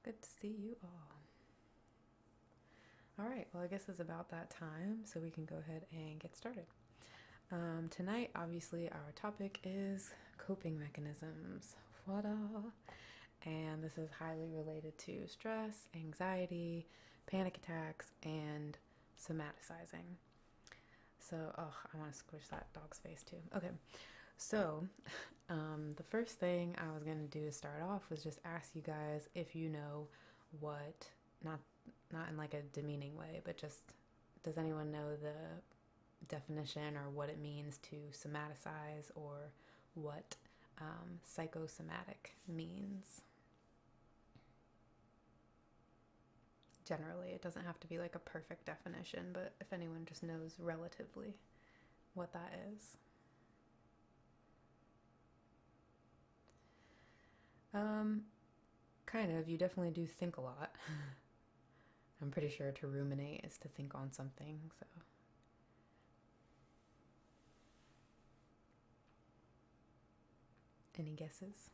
Good to see you all. All right, well, I guess it's about that time, so we can go ahead and get started. Tonight, obviously, our topic is coping mechanisms. Voila! And this is highly related to stress, anxiety, panic attacks, and somaticizing. So, oh, I want to squish that dog's face too. Okay, so the first thing I was going to do to start off was just ask you guys if you know what, not in like a demeaning way, but just does anyone know the definition or what it means to somaticize or what psychosomatic means? Generally, it doesn't have to be like a perfect definition, but if anyone just knows relatively what that is. Um, Kind of. You definitely do think a lot. I'm pretty sure to ruminate is to think on something, so. Any guesses?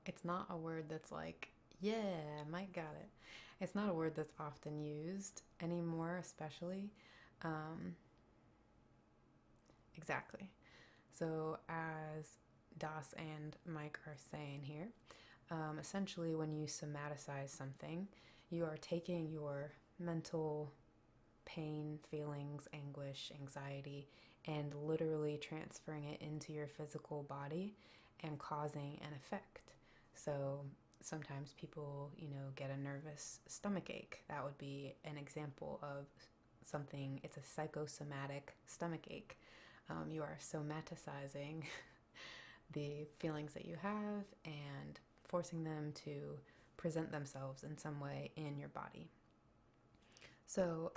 It's not a word that's like, yeah, Mike got it. It's not a word that's often used anymore, especially. Um, exactly. So, as Das and Mike are saying here, essentially, when you somaticize something, you are taking your mental pain, feelings, anguish, anxiety, and literally transferring it into your physical body and causing an effect. So sometimes people, get a nervous stomach ache. That would be an example of something, it's a psychosomatic stomach ache. You are somaticizing the feelings that you have and forcing them to present themselves in some way in your body. So,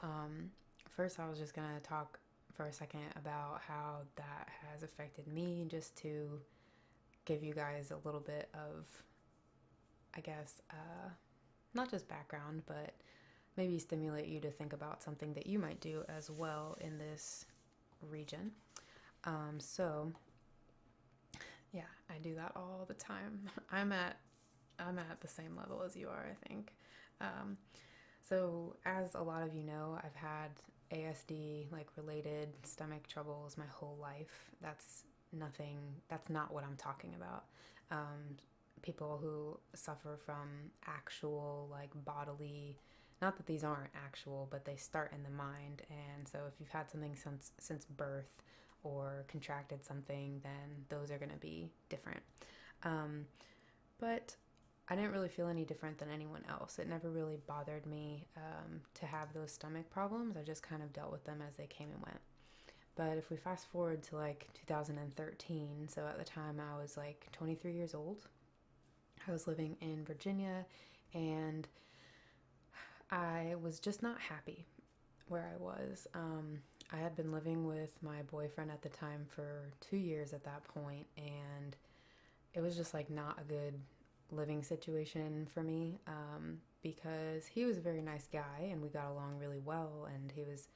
first, I was just going to talk for a second about how that has affected me, just to give you guys a little bit of, I guess, not just background, but maybe stimulate you to think about something that you might do as well in this region. So, yeah, I do that all the time. I'm at the same level as you are, I think. Um, so, as a lot of you know, I've had ASD, like related stomach troubles, my whole life. That's not what I'm talking about. Um, People who suffer from actual, like bodily, not that these aren't actual, but they start in the mind. And so, if you've had something since birth or contracted something, then those are going to be different. Um, but I didn't really feel any different than anyone else. It never really bothered me to have those stomach problems. I just kind of dealt with them as they came and went. But if we fast forward to like 2013, so at the time I was like 23 years old, I was living in Virginia and I was just not happy where I was. I had been living with my boyfriend at the time for 2 years at that point, and it was just like not a good living situation for me, because he was a very nice guy and we got along really well and he was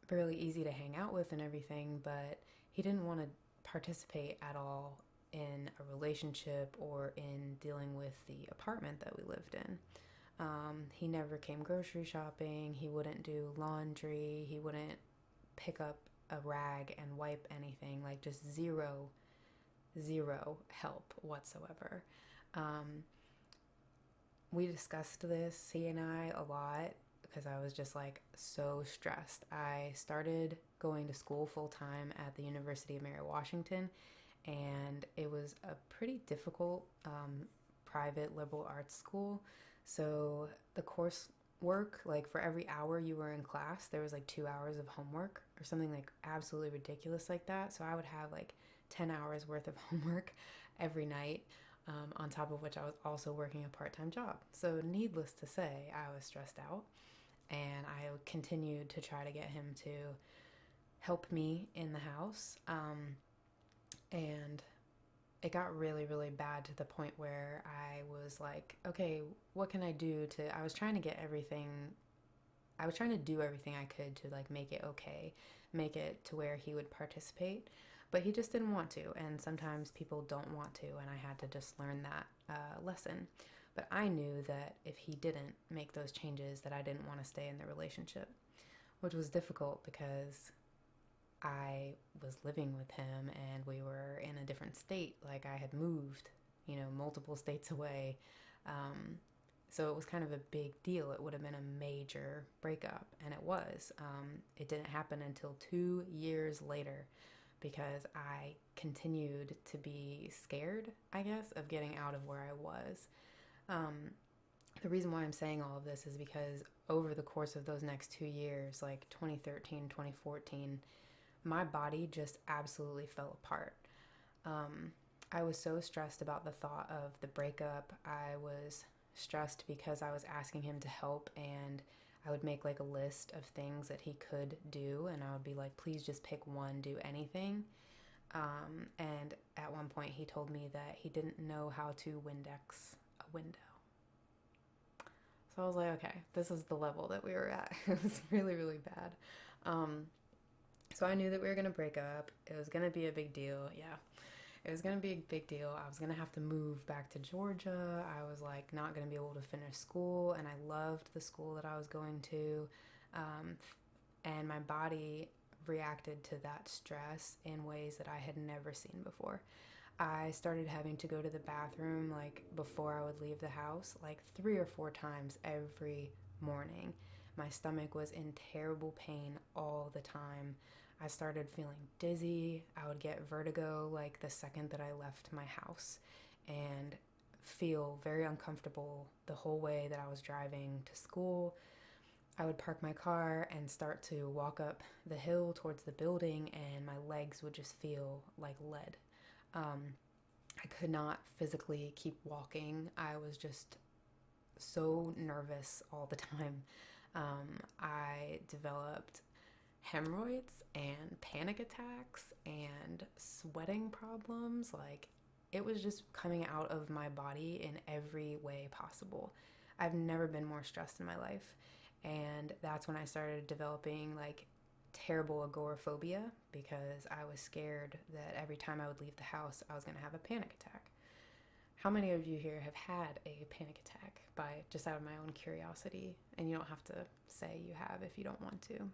really easy to hang out with and everything, but he didn't want to participate at all in a relationship or in dealing with the apartment that we lived in. He never came grocery shopping, he wouldn't do laundry, he wouldn't pick up a rag and wipe anything, like just zero help whatsoever. Um, we discussed this, he and I, a lot because I was just like so stressed. I started going to school full time at the University of Mary Washington, and it was a pretty difficult private liberal arts school. So the course work, like for every hour you were in class, there was like 2 hours of homework or something like absolutely ridiculous like that. So I would have like 10 hours worth of homework every night, on top of which I was also working a part time job. So, needless to say, I was stressed out and I continued to try to get him to help me in the house. And it got really, really bad to the point where I was like, okay, what can I do to. I was trying to get everything. I was trying to do everything I could to like make it okay, make it to where he would participate. But he just didn't want to, and sometimes people don't want to, and I had to just learn that lesson. But I knew that if he didn't make those changes, that I didn't want to stay in the relationship, which was difficult because I was living with him and we were in a different state. Like I had moved, multiple states away. So it was kind of a big deal. It would have been a major breakup, and it was. It didn't happen until 2 years later because I continued to be scared, I guess, of getting out of where I was. The reason why I'm saying all of this is because over the course of those next 2 years, like 2013, 2014, my body just absolutely fell apart. I was so stressed about the thought of the breakup. I was stressed because I was asking him to help, and I would make like a list of things that he could do, and I would be like, please just pick one, do anything. And at one point he told me that he didn't know how to Windex a window. So I was like, okay, this is the level that we were at. It was really, really bad. So I knew that we were going to break up. It was going to be a big deal. Yeah, it was going to be a big deal. I was going to have to move back to Georgia. I was like not going to be able to finish school, and I loved the school that I was going to. And my body reacted to that stress in ways that I had never seen before. I started having to go to the bathroom like before I would leave the house, like 3 or 4 times every morning. My stomach was in terrible pain all the time. I started feeling dizzy. I would get vertigo like the second that I left my house, and feel very uncomfortable the whole way that I was driving to school. I would park my car and start to walk up the hill towards the building, and my legs would just feel like lead. I could not physically keep walking. I was just so nervous all the time. I developed hemorrhoids and panic attacks and sweating problems. Like, it was just coming out of my body in every way possible. I've never been more stressed in my life. And that's when I started developing like terrible agoraphobia, because I was scared that every time I would leave the house, I was going to have a panic attack. How many of you here have had a panic attack, by just out of my own curiosity? And you don't have to say you have if you don't want to.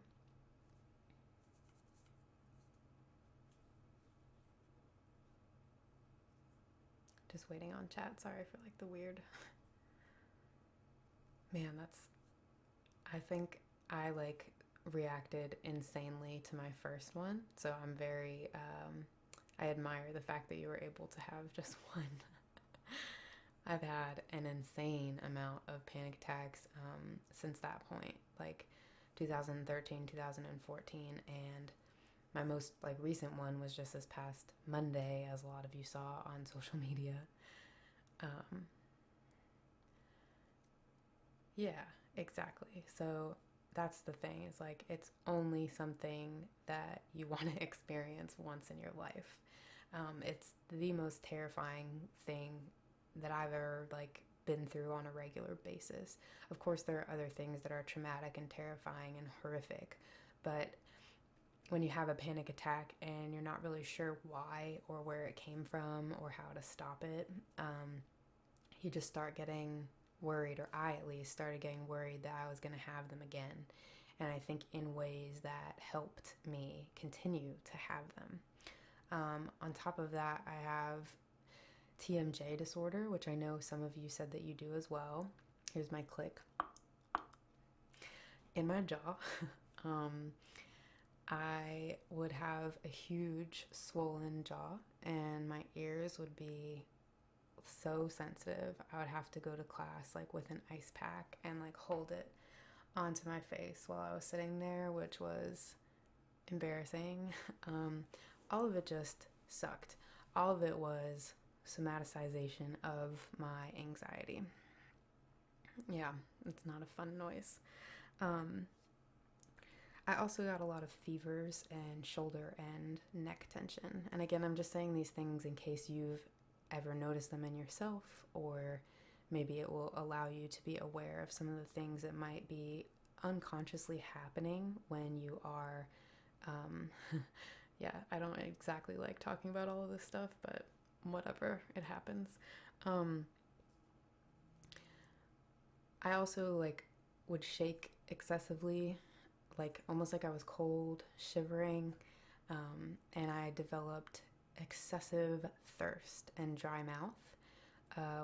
Just waiting on chat. Sorry for like the weird. Man, I think I like reacted insanely to my first one. So I'm very, I admire the fact that you were able to have just one. I've had an insane amount of panic attacks since that point, like 2013, 2014, and my most like recent one was just this past Monday, as a lot of you saw on social media. Yeah, exactly. So that's the thing. It's like it's only something that you want to experience once in your life. It's the most terrifying thing that I've ever like been through on a regular basis. Of course, there are other things that are traumatic and terrifying and horrific, but when you have a panic attack and you're not really sure why or where it came from or how to stop it, you just start getting worried, or I at least started getting worried that I was going to have them again. And I think in ways that helped me continue to have them. On top of that, I have TMJ disorder, which I know some of you said that you do as well. Here's my click. In my jaw, I would have a huge swollen jaw, and my ears would be so sensitive. I would have to go to class like with an ice pack and like hold it onto my face while I was sitting there, which was embarrassing. All of it just sucked. All of it was somaticization of my anxiety. Yeah, it's not a fun noise. I also got a lot of fevers and shoulder and neck tension. And again, I'm just saying these things in case you've ever noticed them in yourself, or maybe it will allow you to be aware of some of the things that might be unconsciously happening when you are Yeah, I don't exactly like talking about all of this stuff, but whatever, it happens. Um, I also like would shake excessively, like almost like I was cold, shivering, and I developed excessive thirst and dry mouth,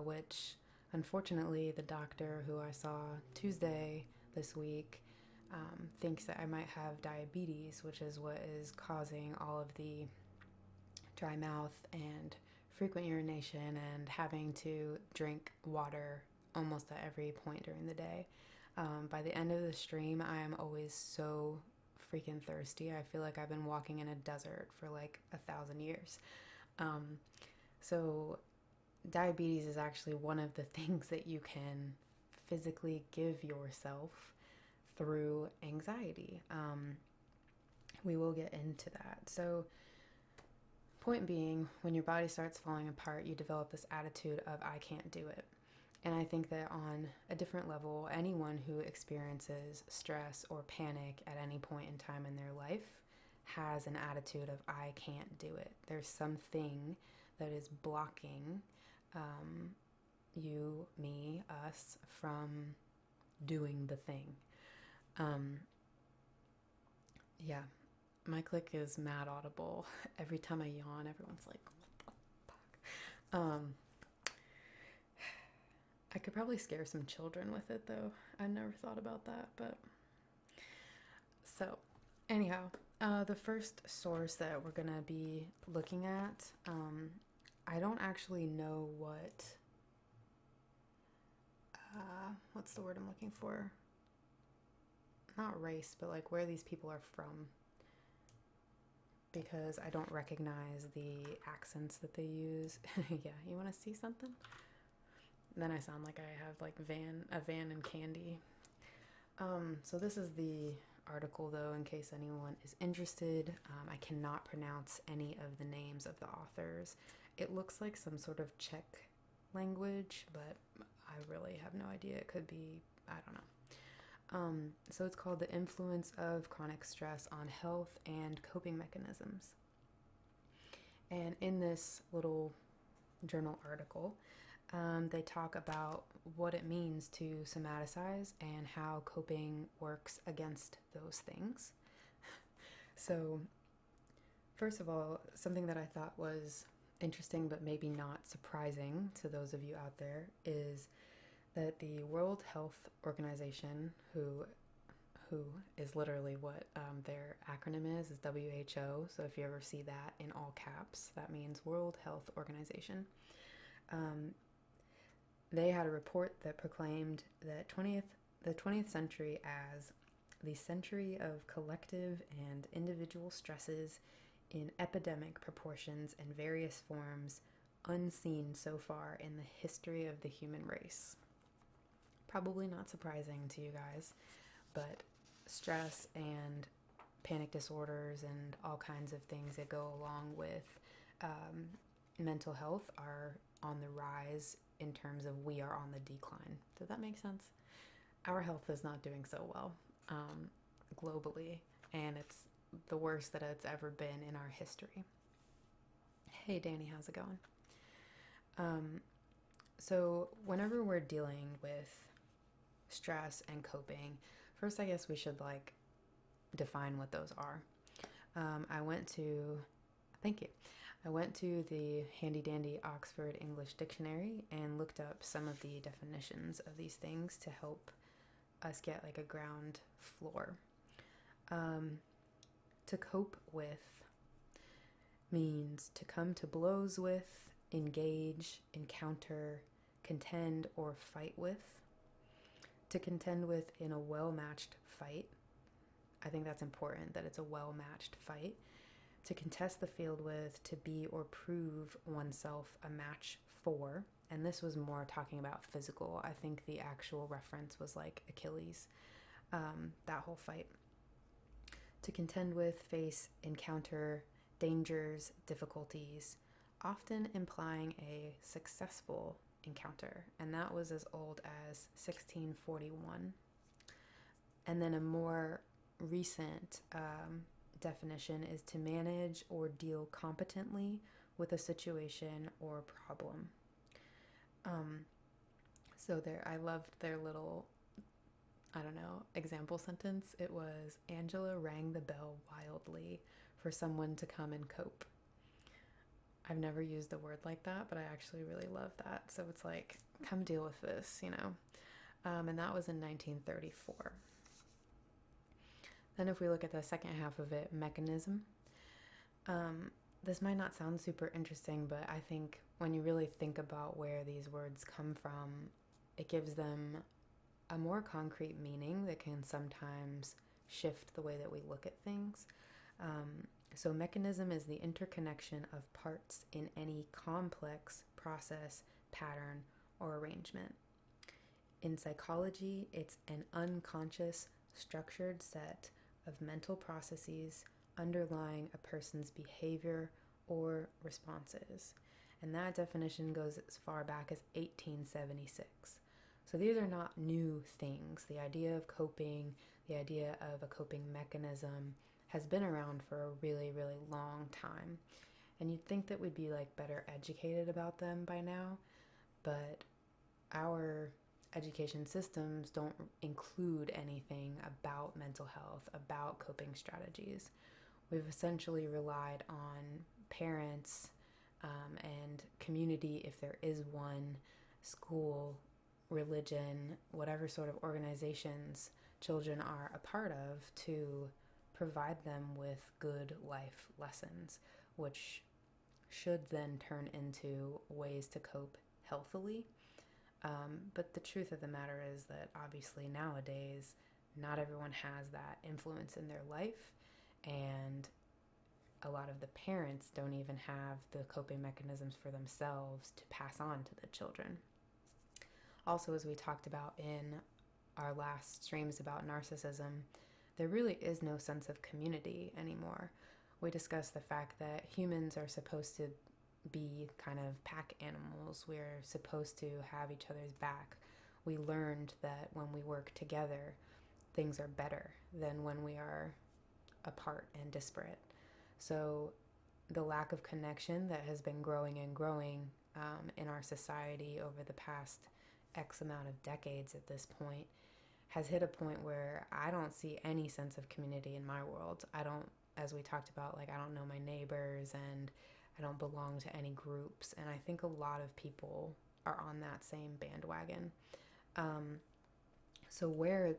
which unfortunately the doctor who I saw Tuesday this week thinks that I might have diabetes, which is what is causing all of the dry mouth and frequent urination and having to drink water almost at every point during the day. By the end of the stream, I am always so freaking thirsty. I feel like I've been walking in a desert for like 1,000 years. Um, so, diabetes is actually one of the things that you can physically give yourself through anxiety. We will get into that. So, point being, when your body starts falling apart, you develop this attitude of, I can't do it. And I think that on a different level, anyone who experiences stress or panic at any point in time in their life has an attitude of, I can't do it. There's something that is blocking you, me, us from doing the thing. Um, yeah, my click is mad audible. Every time I yawn, everyone's like, what the fuck? I could probably scare some children with it though. I never thought about that, but so anyhow, the first source that we're gonna be looking at, I don't actually know what's the word I'm looking for? Not race, but like where these people are from, because I don't recognize the accents that they use. Yeah, you want to see something? Then I sound like I have like a van and candy. So this is the article though, in case anyone is interested. I cannot pronounce any of the names of the authors. It looks like some sort of Czech language, but I really have no idea. It could be, I don't know. So it's called The Influence of Chronic Stress on Health and Coping Mechanisms. And in this little journal article, they talk about what it means to somaticize and how coping works against those things. So, first of all, something that I thought was interesting but maybe not surprising to those of you out there is that the World Health Organization, who is literally what their acronym is WHO. So if you ever see that in all caps, that means World Health Organization. They had a report that proclaimed that the 20th century as the century of collective and individual stresses in epidemic proportions and various forms unseen so far in the history of the human race. Probably not surprising to you guys, but stress and panic disorders and all kinds of things that go along with mental health are on the rise in terms of we are on the decline. Does that make sense? Our health is not doing so well globally, and it's the worst that it's ever been in our history. Hey Danny, how's it going? So whenever we're dealing with stress and coping, first I guess we should like define what those are. Thank you. I went to the handy dandy Oxford English Dictionary and looked up some of the definitions of these things to help us get like a ground floor. To cope with means to come to blows with, engage, encounter, contend, or fight with. To contend with in a well-matched fight. I think that's important that it's a well-matched fight. To contest the field with, to be or prove oneself a match for. And this was more talking about physical. I think the actual reference was like Achilles, that whole fight. To contend with, face, encounter dangers, difficulties, often implying a successful encounter. And that was as old as 1641. And then a more recent definition is to manage or deal competently with a situation or problem. So there, I loved their little, I don't know, example sentence. It was, Angela rang the bell wildly for someone to come and cope. I've never used a word like that, but I actually really love that. So it's like, come deal with this, you know. And that was in 1934. Then if we look at the second half of it, mechanism. This might not sound super interesting, but I think when you really think about where these words come from, it gives them a more concrete meaning that can sometimes shift the way that we look at things. So mechanism is the interconnection of parts in any complex process, pattern, or arrangement. In psychology, it's an unconscious, structured set of mental processes underlying a person's behavior or responses. And that definition goes as far back as 1876. So these are not new things. The idea of coping, the idea of a coping mechanism has been around for a really, really long time. And you'd think that we'd be like better educated about them by now, but our education systems don't include anything about mental health, about coping strategies. We've essentially relied on parents and community, if there is one, school, religion, whatever sort of organizations children are a part of, to provide them with good life lessons, which should then turn into ways to cope healthily. But the truth of the matter is that obviously nowadays, not everyone has that influence in their life, and a lot of the parents don't even have the coping mechanisms for themselves to pass on to the children. Also, as we talked about in our last streams about narcissism, there really is no sense of community anymore. We discussed the fact that humans are supposed to be kind of pack animals. We're supposed to have each other's back. We learned that when we work together, things are better than when we are apart and disparate. So the lack of connection that has been growing and growing in our society over the past X amount of decades at this point has hit a point where I don't see any sense of community in my world. I don't, as we talked about, like, I don't know my neighbors and I don't belong to any groups. And I think a lot of people are on that same bandwagon. So where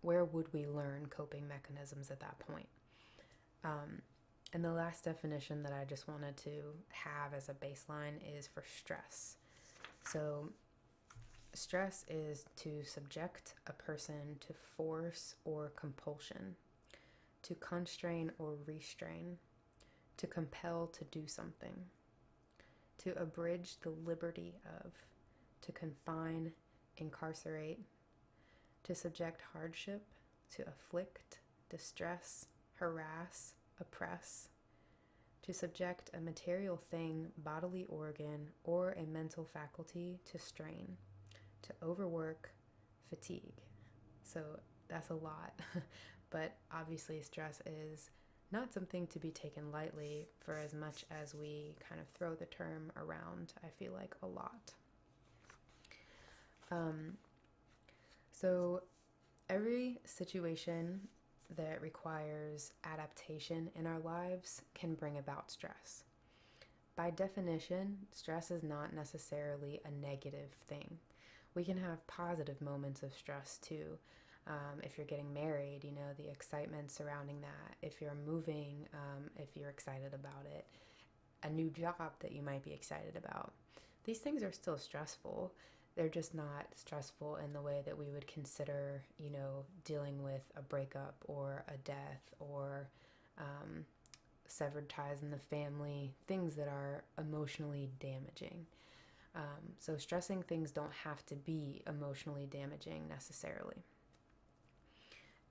would we learn coping mechanisms at that point? And the last definition that I just wanted to have as a baseline is for stress. So stress is to subject a person to force or compulsion, to constrain or restrain, to compel to do something, to abridge the liberty of, to confine, incarcerate, to subject hardship, to afflict, distress, harass, oppress, to subject a material thing, bodily organ, or a mental faculty to strain, to overwork, fatigue. So that's a lot, but obviously stress is not something to be taken lightly, for as much as we kind of throw the term around, I feel like, a lot. So every situation that requires adaptation in our lives can bring about stress. By definition, stress is not necessarily a negative thing. We can have positive moments of stress too. If you're getting married, you know, the excitement surrounding that. If you're moving, if you're excited about it. A new job that you might be excited about. These things are still stressful. They're just not stressful in the way that we would consider, you know, dealing with a breakup or a death or severed ties in the family, things that are emotionally damaging. So stressing things don't have to be emotionally damaging necessarily.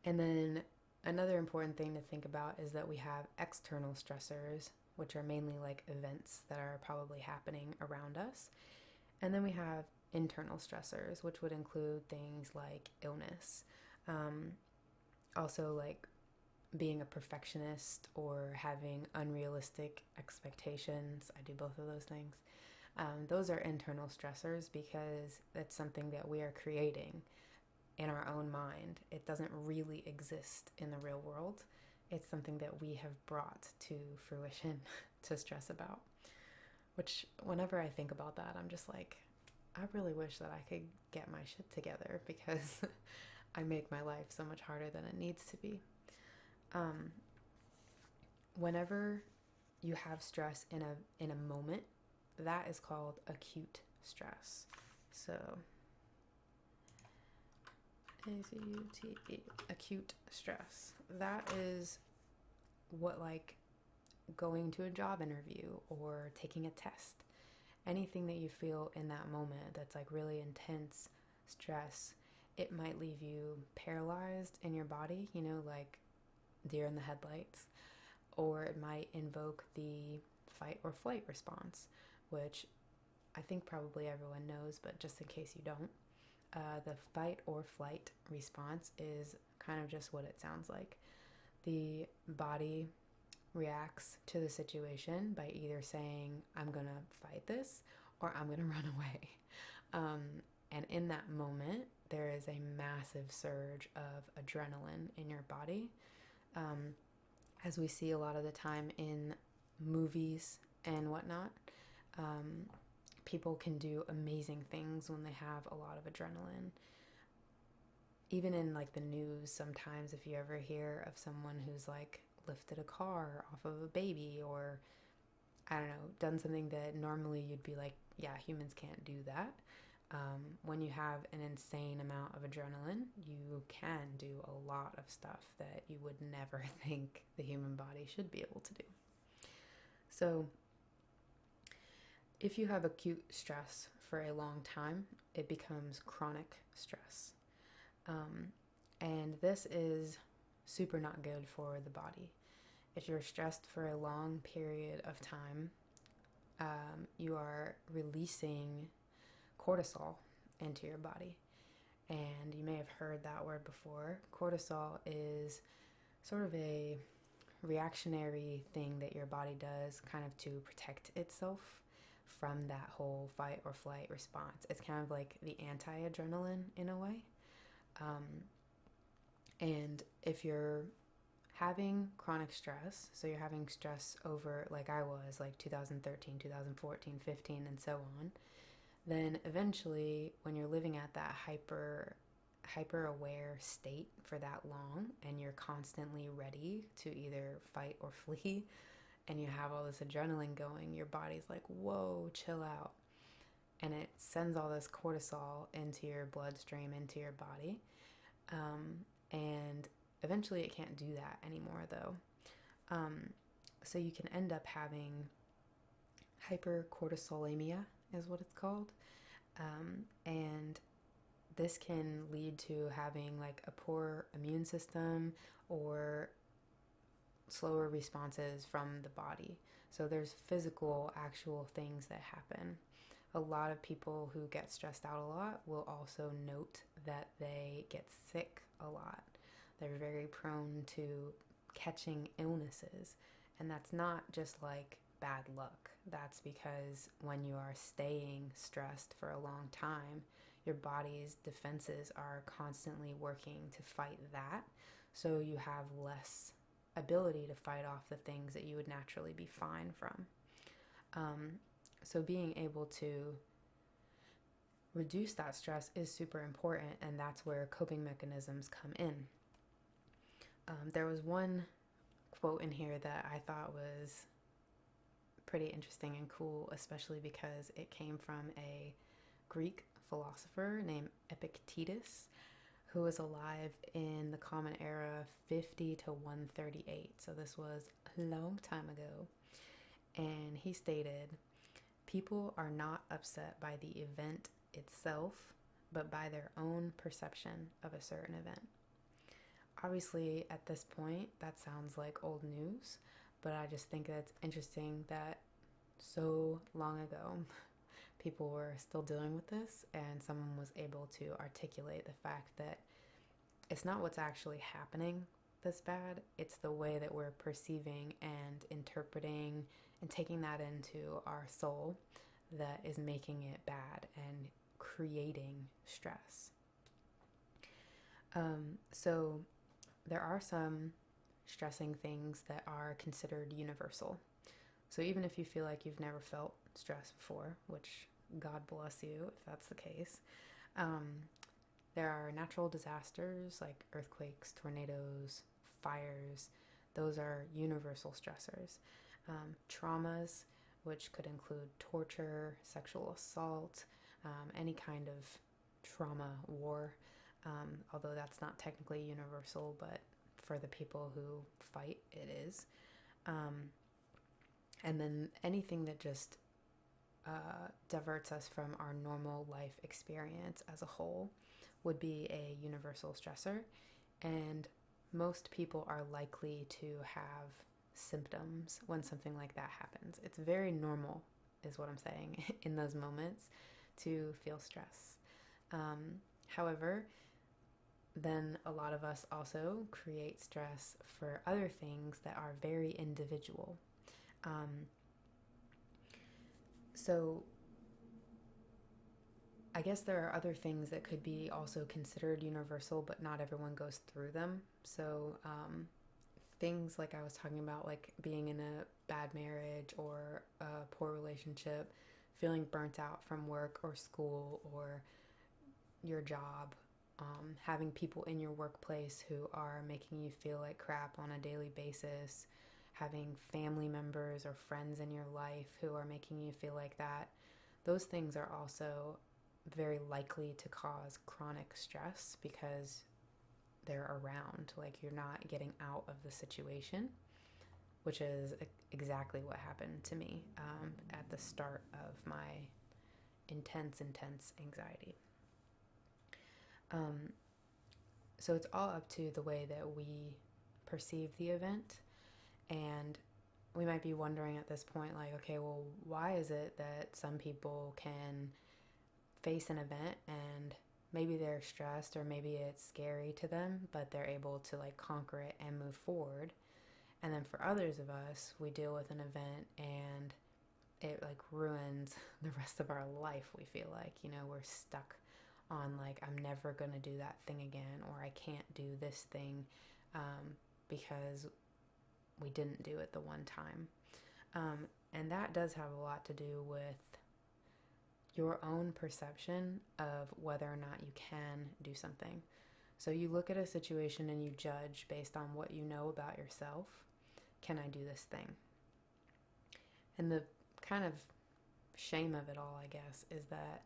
And then another important thing to think about is that we have external stressors, which are mainly like events that are probably happening around us. And then we have internal stressors, which would include things like illness. Also like being a perfectionist or having unrealistic expectations. I do both of those things. Those are internal stressors because it's something that we are creating in our own mind. It doesn't really exist in the real world. It's something that we have brought to fruition to stress about. Which, whenever I think about that, I'm just like, I really wish that I could get my shit together because I make my life so much harder than it needs to be. Whenever you have stress in a moment, that is called acute stress. So ACUTE, acute stress. That is what, like, going to a job interview or taking a test. Anything that you feel in that moment that's like really intense stress, it might leave you paralyzed in your body, like deer in the headlights, or it might invoke the fight or flight response, which I think probably everyone knows, but just in case you don't, the fight or flight response is kind of just what it sounds like. The body reacts to the situation by either saying, I'm gonna fight this, or I'm gonna run away. And in that moment, there is a massive surge of adrenaline in your body. As we see a lot of the time in movies and whatnot, people can do amazing things when they have a lot of adrenaline. Even in like the news, sometimes if you ever hear of someone who's like lifted a car off of a baby, or I don't know, done something that normally you'd be like, yeah, humans can't do that. When you have an insane amount of adrenaline, you can do a lot of stuff that you would never think the human body should be able to do. So if you have acute stress for a long time, it becomes chronic stress. And this is super not good for the body. If you're stressed for a long period of time, you are releasing cortisol into your body. And you may have heard that word before. Cortisol is sort of a reactionary thing that your body does kind of to protect itself from that whole fight or flight response. It's kind of like the anti-adrenaline in a way. And if you're having chronic stress, so you're having stress over, like I was, like 2013, 2014, 15, and so on, then eventually when you're living at that hyper aware state for that long, and you're constantly ready to either fight or flee, and you have all this adrenaline going, your body's like, whoa, chill out. And it sends all this cortisol into your bloodstream, into your body. And eventually it can't do that anymore, though. So you can end up having hypercortisolemia, is what it's called. And this can lead to having like a poor immune system or slower responses from the body. So there's physical, actual things that happen. A lot of people who get stressed out a lot will also note that they get sick a lot. They're very prone to catching illnesses. And that's not just like bad luck. That's because when you are staying stressed for a long time, your body's defenses are constantly working to fight that. So you have less ability to fight off the things that you would naturally be fine from. So being able to reduce that stress is super important, and that's where coping mechanisms come in. There was one quote in here that I thought was pretty interesting and cool, especially because it came from a Greek philosopher named Epictetus, who was alive in the Common Era 50 to 138. So this was a long time ago. And he stated, people are not upset by the event itself, but by their own perception of a certain event. Obviously, at this point, that sounds like old news, but I just think that's interesting that so long ago, people were still dealing with this, and someone was able to articulate the fact that it's not what's actually happening that's bad. It's the way that we're perceiving and interpreting and taking that into our soul that is making it bad and creating stress. So there are some stressing things that are considered universal. So even if you feel like you've never felt stress before, which God bless you if that's the case, um, there are natural disasters like earthquakes, tornadoes, fires. Those are universal stressors. Traumas, which could include torture, sexual assault, any kind of trauma, war, although that's not technically universal, but for the people who fight, it is. And then anything that just diverts us from our normal life experience as a whole would be a universal stressor. And most people are likely to have symptoms when something like that happens. It's very normal, is what I'm saying, in those moments to feel stress. However, then a lot of us also create stress for other things that are very individual. So I guess there are other things that could be also considered universal, but not everyone goes through them. So things like I was talking about, like being in a bad marriage or a poor relationship, feeling burnt out from work or school or your job, having people in your workplace who are making you feel like crap on a daily basis, having family members or friends in your life who are making you feel like that. Those things are also very likely to cause chronic stress because they're around. Like, you're not getting out of the situation, which is exactly what happened to me at the start of my intense anxiety. So it's all up to the way that we perceive the event. And we might be wondering at this point, like, okay, well, why is it that some people can face an event and maybe they're stressed or maybe it's scary to them, but they're able to like conquer it and move forward? And then for others of us, we deal with an event and it like ruins the rest of our life. We feel like, we're stuck on like, I'm never going to do that thing again, or I can't do this thing because we didn't do it the one time. And that does have a lot to do with your own perception of whether or not you can do something. So you look at a situation and you judge based on what you know about yourself. Can I do this thing? And the kind of shame of it all, I guess, is that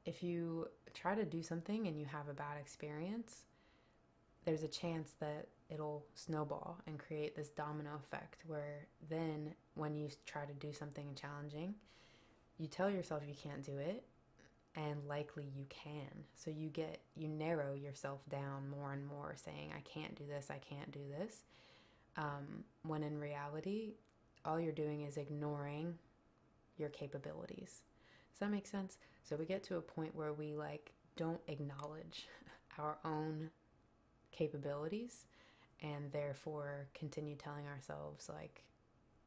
if you try to do something and you have a bad experience, there's a chance that it'll snowball and create this domino effect where then when you try to do something challenging, you tell yourself you can't do it, and likely you can. So you narrow yourself down more and more, saying, I can't do this, I can't do this. When in reality, all you're doing is ignoring your capabilities. Does that make sense? So we get to a point where we like don't acknowledge our own capabilities and therefore continue telling ourselves like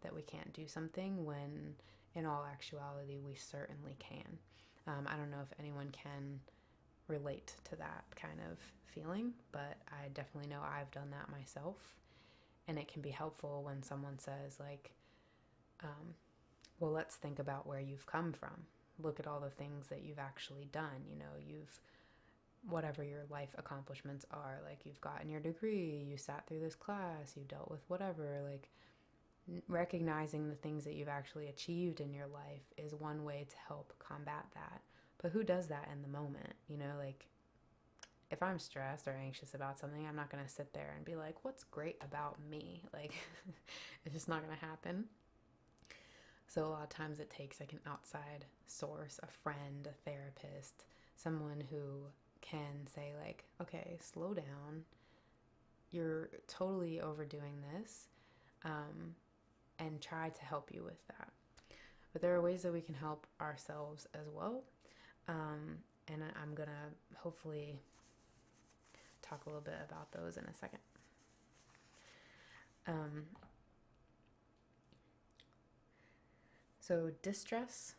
that we can't do something when in all actuality we certainly can. I don't know if anyone can relate to that kind of feeling, but I definitely know I've done that myself, and it can be helpful when someone says like, well, let's think about where you've come from. Look at all the things that you've actually done. Whatever your life accomplishments are, like you've gotten your degree, you sat through this class, you dealt with whatever, like recognizing the things that you've actually achieved in your life is one way to help combat that. But who does that in the moment? Like if I'm stressed or anxious about something, I'm not going to sit there and be like, what's great about me? Like it's just not going to happen. So a lot of times it takes like an outside source, a friend, a therapist, someone who can say like, okay, slow down. You're totally overdoing this, and try to help you with that. But there are ways that we can help ourselves as well. And I'm going to hopefully talk a little bit about those in a second. So distress,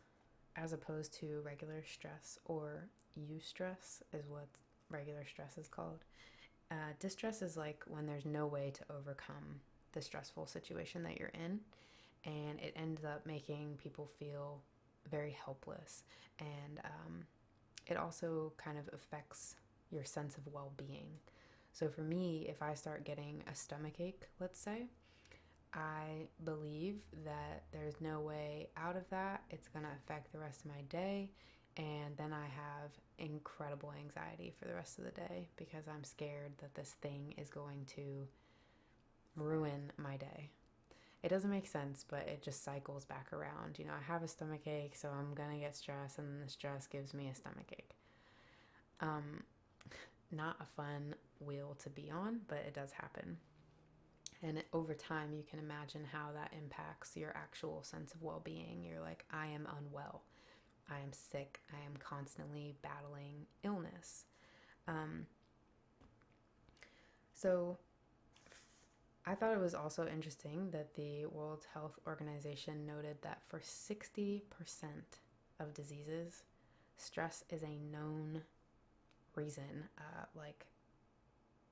as opposed to regular stress, or eustress is what regular stress is called. Distress is like when there's no way to overcome the stressful situation that you're in, and it ends up making people feel very helpless, and it also kind of affects your sense of well-being. So for me, if I start getting a stomach ache, let's say, I believe that there's no way out of that. It's going to affect the rest of my day, and then I have incredible anxiety for the rest of the day because I'm scared that this thing is going to ruin my day. It doesn't make sense, but it just cycles back around. I have a stomach ache, so I'm going to get stressed, and the stress gives me a stomach ache. Not a fun wheel to be on, but it does happen. And over time, you can imagine how that impacts your actual sense of well-being. You're like, I am unwell. I am sick. I am constantly battling illness. So I thought it was also interesting that the World Health Organization noted that for 60% of diseases, stress is a known reason,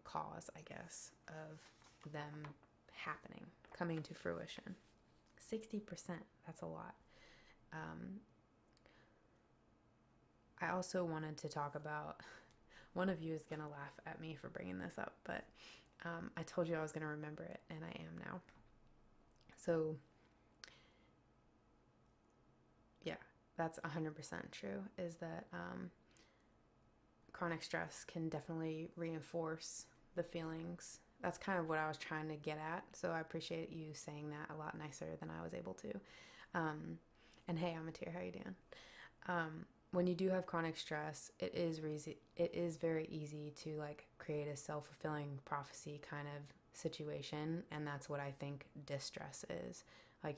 cause, I guess, of them happening, coming to fruition. 60%, that's a lot. I also wanted to talk about, one of you is going to laugh at me for bringing this up, but I told you I was going to remember it, and I am now. So, yeah, that's 100% true, is that chronic stress can definitely reinforce the feelings. That's kind of what I was trying to get at, so I appreciate you saying that a lot nicer than I was able to. And hey, Amatir, how you doing? When you do have chronic stress, it is very easy to create a self-fulfilling prophecy kind of situation, and that's what I think distress is.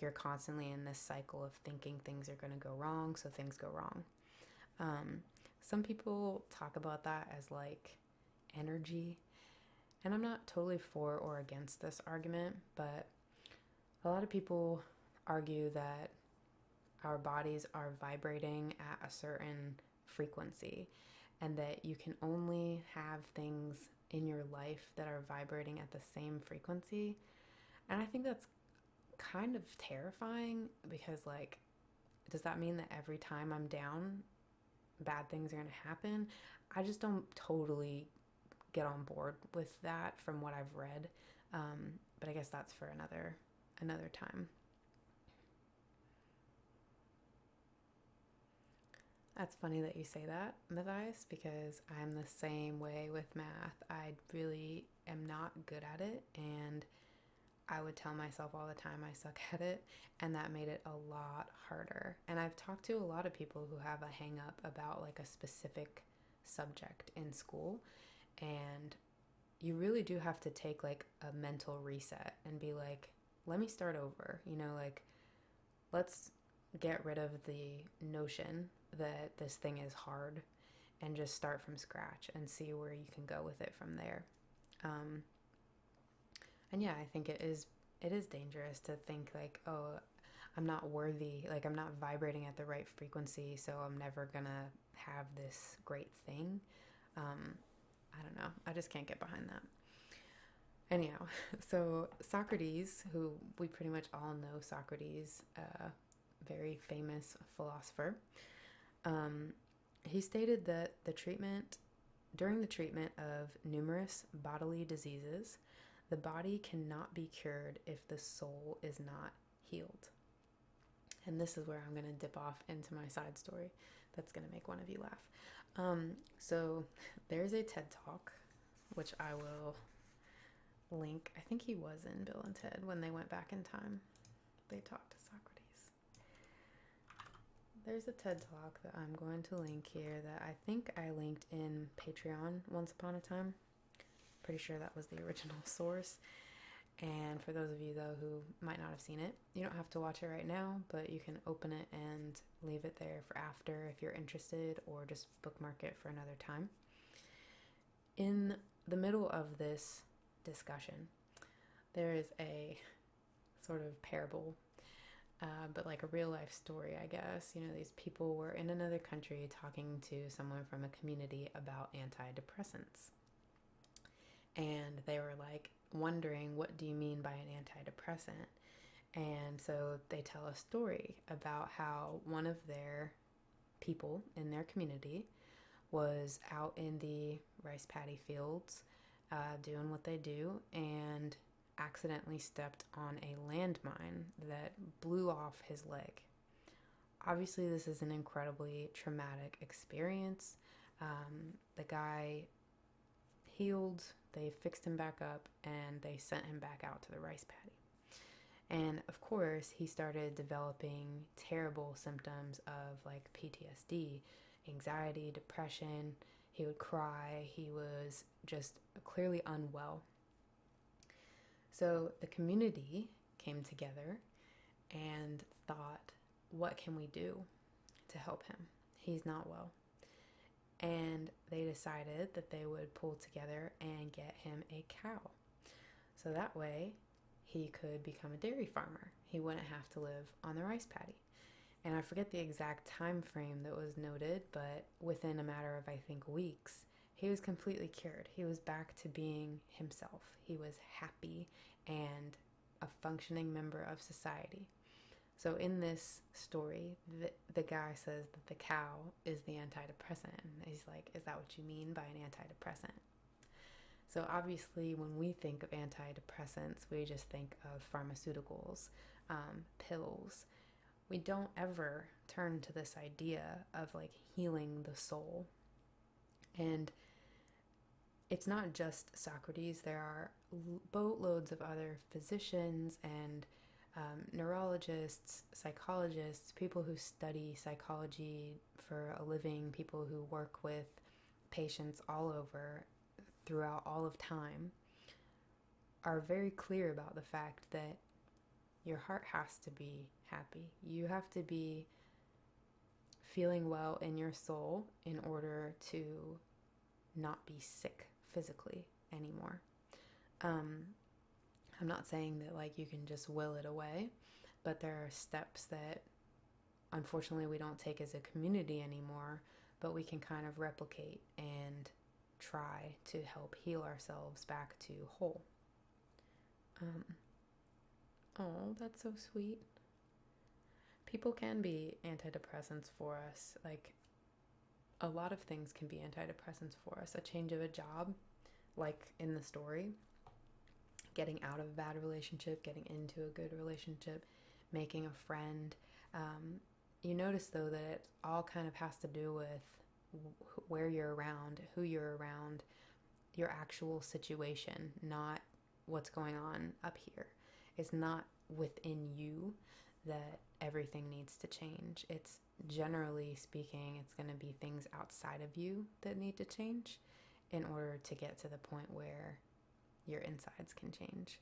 You're constantly in this cycle of thinking things are going to go wrong, so things go wrong. Some people talk about that as energy, and I'm not totally for or against this argument, but a lot of people argue that our bodies are vibrating at a certain frequency, and that you can only have things in your life that are vibrating at the same frequency. And I think that's kind of terrifying because, does that mean that every time I'm down, bad things are going to happen? I just don't totally get on board with that from what I've read. But I guess that's for another time. That's funny that you say that, Matthias, because I'm the same way with math. I really am not good at it, and I would tell myself all the time I suck at it, and that made it a lot harder. And I've talked to a lot of people who have a hang up about a specific subject in school, and you really do have to take a mental reset and be let me start over, let's get rid of the notion that this thing is hard and just start from scratch and see where you can go with it from there. And yeah, I think it is dangerous to think oh, I'm not worthy, I'm not vibrating at the right frequency, so I'm never gonna have this great thing. I don't know. I just can't get behind that. Anyhow, so Socrates, who we pretty much all know Socrates, very famous philosopher, he stated that during the treatment of numerous bodily diseases, the body cannot be cured if the soul is not healed. And this is where I'm going to dip off into my side story that's going to make one of you laugh. So there's a TED Talk, which I will link. I think he was in Bill and Ted when they went back in time. They talked to Socrates. There's a TED Talk that I'm going to link here that I think I linked in Patreon once upon a time. Pretty sure that was the original source. And for those of you, though, who might not have seen it, you don't have to watch it right now, but you can open it and leave it there for after if you're interested, or just bookmark it for another time. In the middle of this discussion, there is a sort of parable, but like a real life story, I guess. You know, these people were in another country talking to someone from a community about antidepressants. And they were like wondering, what do you mean by an antidepressant? And so they tell a story about how one of their people in their community was out in the rice paddy fields doing what they do and accidentally stepped on a landmine that blew off his leg. Obviously, this is an incredibly traumatic experience. The guy healed, they fixed him back up, and they sent him back out to the rice paddy. And of course, he started developing terrible symptoms of like PTSD, anxiety, depression. He would cry. He was just clearly unwell. So the community came together and thought, what can we do to help him? He's not well. And they decided that they would pull together and get him a cow. So that way he could become a dairy farmer. He wouldn't have to live on the rice paddy. And I forget the exact time frame that was noted, but within a matter of, I think, weeks, he was completely cured. He was back to being himself. He was happy and a functioning member of society. So in this story, the guy says that the cow is the antidepressant. And he's like, is that what you mean by an antidepressant? So obviously, when we think of antidepressants, we just think of pharmaceuticals, pills. We don't ever turn to this idea of like healing the soul. And it's not just Socrates. There are boatloads of other physicians and neurologists, psychologists, people who study psychology for a living, people who work with patients all over throughout all of time, are very clear about the fact that your heart has to be happy. You have to be feeling well in your soul in order to not be sick physically anymore. I'm not saying that like you can just will it away, but there are steps that unfortunately we don't take as a community anymore, but we can kind of replicate and try to help heal ourselves back to whole. Oh, that's so sweet. People can be antidepressants for us. Like, a lot of things can be antidepressants for us. A change of a job, like in the story, getting out of a bad relationship, getting into a good relationship, making a friend. You notice, though, that it all kind of has to do with where you're around, who you're around, your actual situation, not what's going on up here. It's not within you that everything needs to change. It's generally speaking, it's going to be things outside of you that need to change in order to get to the point where your insides can change.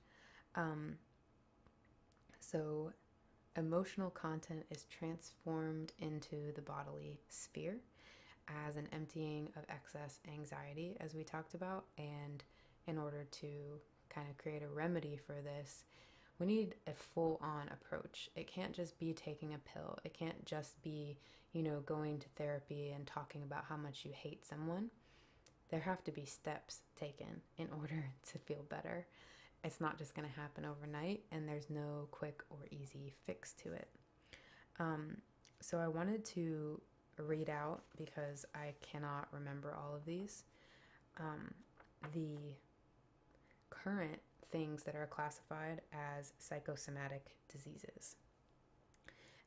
So emotional content is transformed into the bodily sphere as an emptying of excess anxiety, as we talked about. And in order to kind of create a remedy for this, we need a full-on approach. It can't just be taking a pill. It can't just be, going to therapy and talking about how much you hate someone. There have to be steps taken in order to feel better. It's not just going to happen overnight, and there's no quick or easy fix to it. So I wanted to read out, because I cannot remember all of these, the current things that are classified as psychosomatic diseases.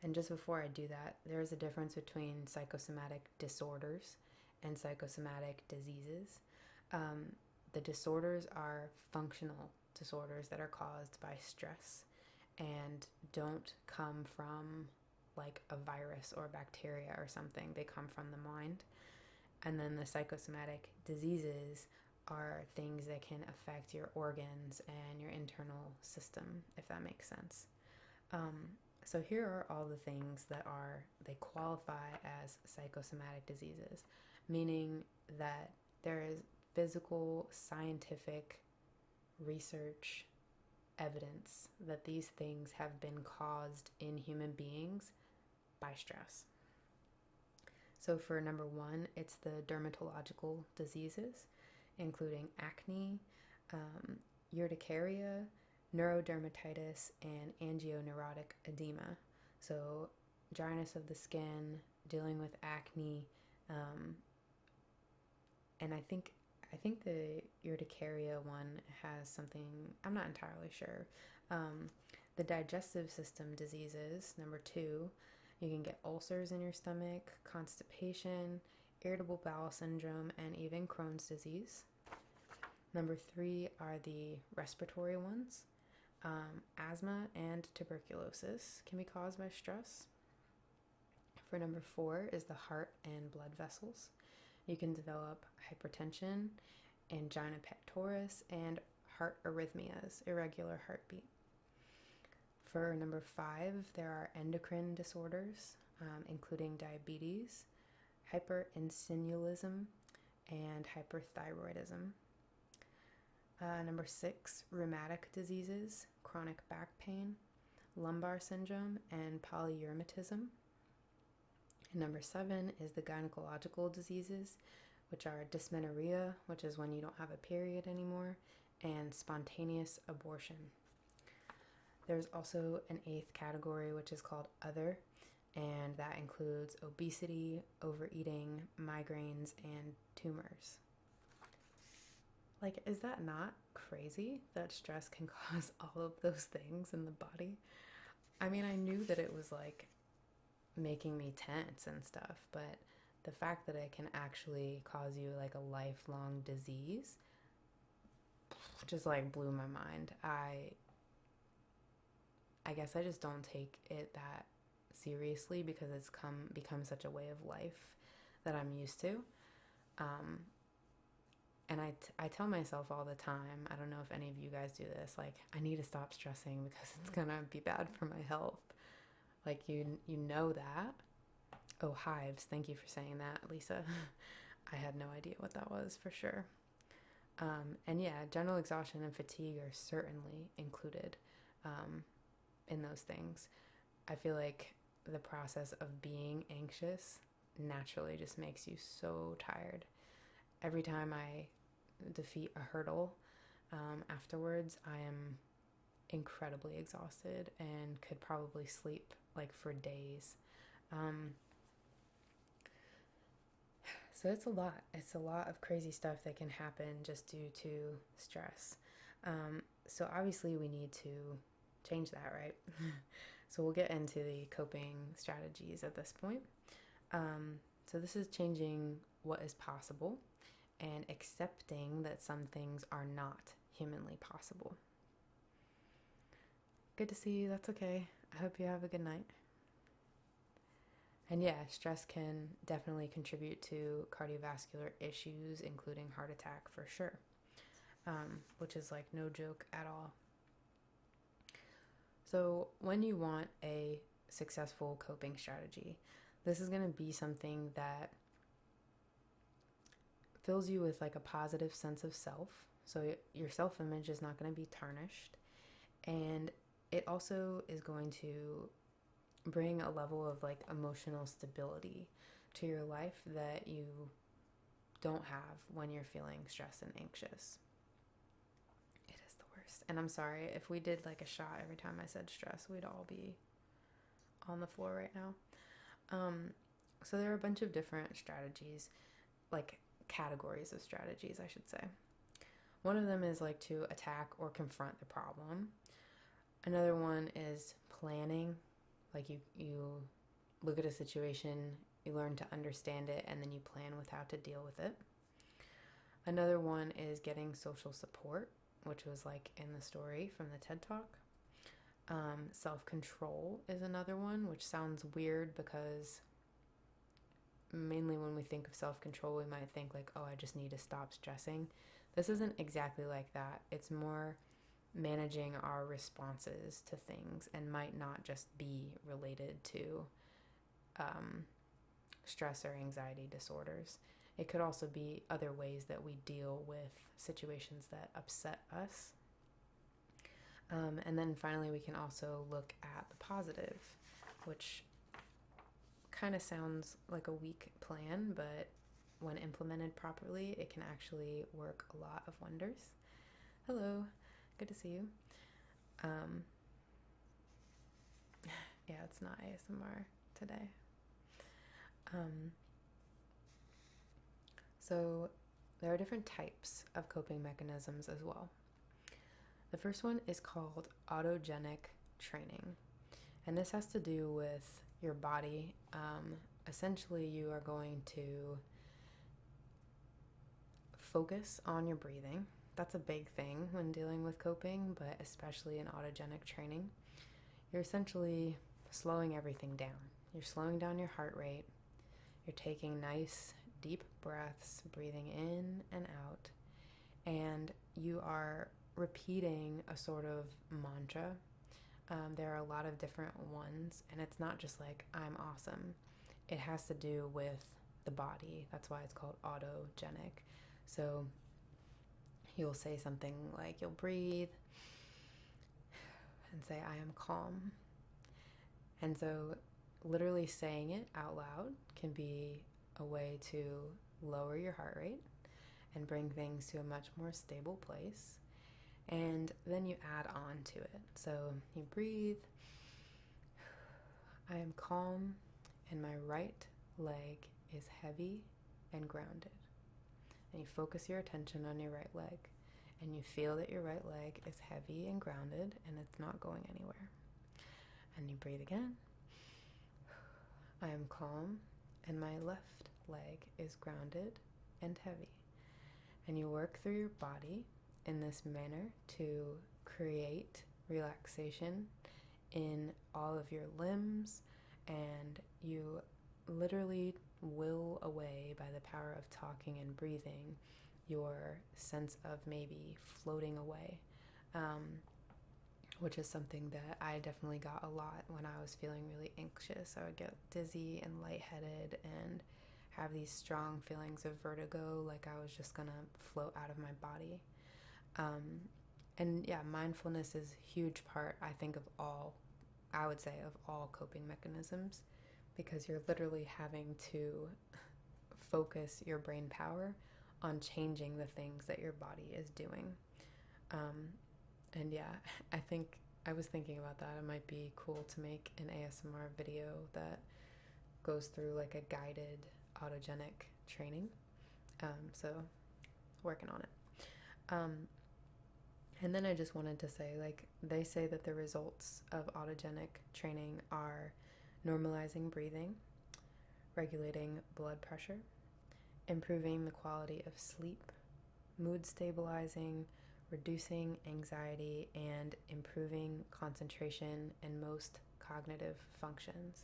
And just before I do that, there is a difference between psychosomatic disorders and psychosomatic diseases. The disorders are functional disorders that are caused by stress and don't come from like a virus or bacteria or something. They come from the mind. And then the psychosomatic diseases are things that can affect your organs and your internal system, if that makes sense. So here are all the things that they qualify as psychosomatic diseases, meaning that there is physical, scientific research evidence that these things have been caused in human beings by stress. So for number one, it's the dermatological diseases, including acne, urticaria, neurodermatitis, and angioneurotic edema. So dryness of the skin, dealing with acne, and I think the urticaria one has something, I'm not entirely sure. The digestive system diseases, number two, you can get ulcers in your stomach, constipation, irritable bowel syndrome, and even Crohn's disease. Number three are the respiratory ones. Asthma and tuberculosis can be caused by stress. For number four is the heart and blood vessels. You can develop hypertension, angina pectoris, and heart arrhythmias, irregular heartbeat. For number five, there are endocrine disorders, including diabetes, hyperinsulinism, and hyperthyroidism. Number six, rheumatic diseases, chronic back pain, lumbar syndrome, and polyrheumatism. And number seven is the gynecological diseases, which are dysmenorrhea, which is when you don't have a period anymore, and spontaneous abortion. There's also an eighth category, which is called other, and that includes obesity, overeating, migraines, and tumors. Like, is that not crazy that stress can cause all of those things in the body? I mean, I knew that it was like making me tense and stuff, but the fact that it can actually cause you like a lifelong disease just like blew my mind. I guess I just don't take it that seriously because it's become such a way of life that I'm used to. And I tell myself all the time, I don't know if any of you guys do this, like, I need to stop stressing because it's gonna be bad for my health. Like, you know that. Oh, hives, thank you for saying that, Lisa. I had no idea what that was for sure. And yeah, general exhaustion and fatigue are certainly included in those things. I feel like the process of being anxious naturally just makes you so tired. Every time I defeat a hurdle, afterwards I am incredibly exhausted and could probably sleep like for days. So it's a lot. It's a lot of crazy stuff that can happen just due to stress. So obviously we need to change that, right? So we'll get into the coping strategies at this point. So this is changing what is possible and accepting that some things are not humanly possible. Good to see you. That's okay. I hope you have a good night. And yeah, stress can definitely contribute to cardiovascular issues, including heart attack for sure, which is like no joke at all. So when you want a successful coping strategy, this is going to be something that fills you with like a positive sense of self. So your self-image is not going to be tarnished. And it also is going to bring a level of like emotional stability to your life that you don't have when you're feeling stressed and anxious. It is the worst. And I'm sorry, if we did like a shot every time I said stress, we'd all be on the floor right now. So there are a bunch of different strategies, like categories of strategies, I should say. One of them is like to attack or confront the problem. Another one is planning. Like you look at a situation, you learn to understand it, and then you plan with how to deal with it. Another one is getting social support, which was like in the story from the TED Talk. Self-control is another one, which sounds weird because mainly when we think of self-control, we might think like, oh, I just need to stop stressing. This isn't exactly like that. It's more managing our responses to things and might not just be related to stress or anxiety disorders. it could also be other ways that we deal with situations that upset us. And then finally, we can also look at the positive, which kind of sounds like a weak plan, but when implemented properly, it can actually work a lot of wonders. Hello, good to see you. Yeah, it's not ASMR today. So there are different types of coping mechanisms as well. The first one is called autogenic training, and this has to do with your body. Essentially, you are going to focus on your breathing. That's a big thing when dealing with coping, but especially in autogenic training. You're essentially slowing everything down. You're slowing down your heart rate. You're taking nice, deep breaths, breathing in and out, and you are repeating a sort of mantra. There are a lot of different ones, and it's not just like, I'm awesome. It has to do with the body. That's why it's called autogenic. So you'll say something like, you'll breathe and say, I am calm. And so literally saying it out loud can be a way to lower your heart rate and bring things to a much more stable place. And then you add on to it. So you breathe, I am calm, and my right leg is heavy and grounded. And you focus your attention on your right leg, and you feel that your right leg is heavy and grounded, and it's not going anywhere. And you breathe again. I am calm, and my left leg is grounded and heavy. And you work through your body in this manner to create relaxation in all of your limbs, and you literally will away by the power of talking and breathing your sense of maybe floating away, which is something that I definitely got a lot when I was feeling really anxious. I would get dizzy and lightheaded and have these strong feelings of vertigo, like I was just gonna float out of my body. And yeah, mindfulness is a huge part, I think, of all coping mechanisms, because you're literally having to focus your brain power on changing the things that your body is doing. And yeah, I was thinking about that. It might be cool to make an ASMR video that goes through like a guided autogenic training. So working on it. And then I just wanted to say, like, they say that the results of autogenic training are normalizing breathing, regulating blood pressure, improving the quality of sleep, mood stabilizing, reducing anxiety, and improving concentration and most cognitive functions.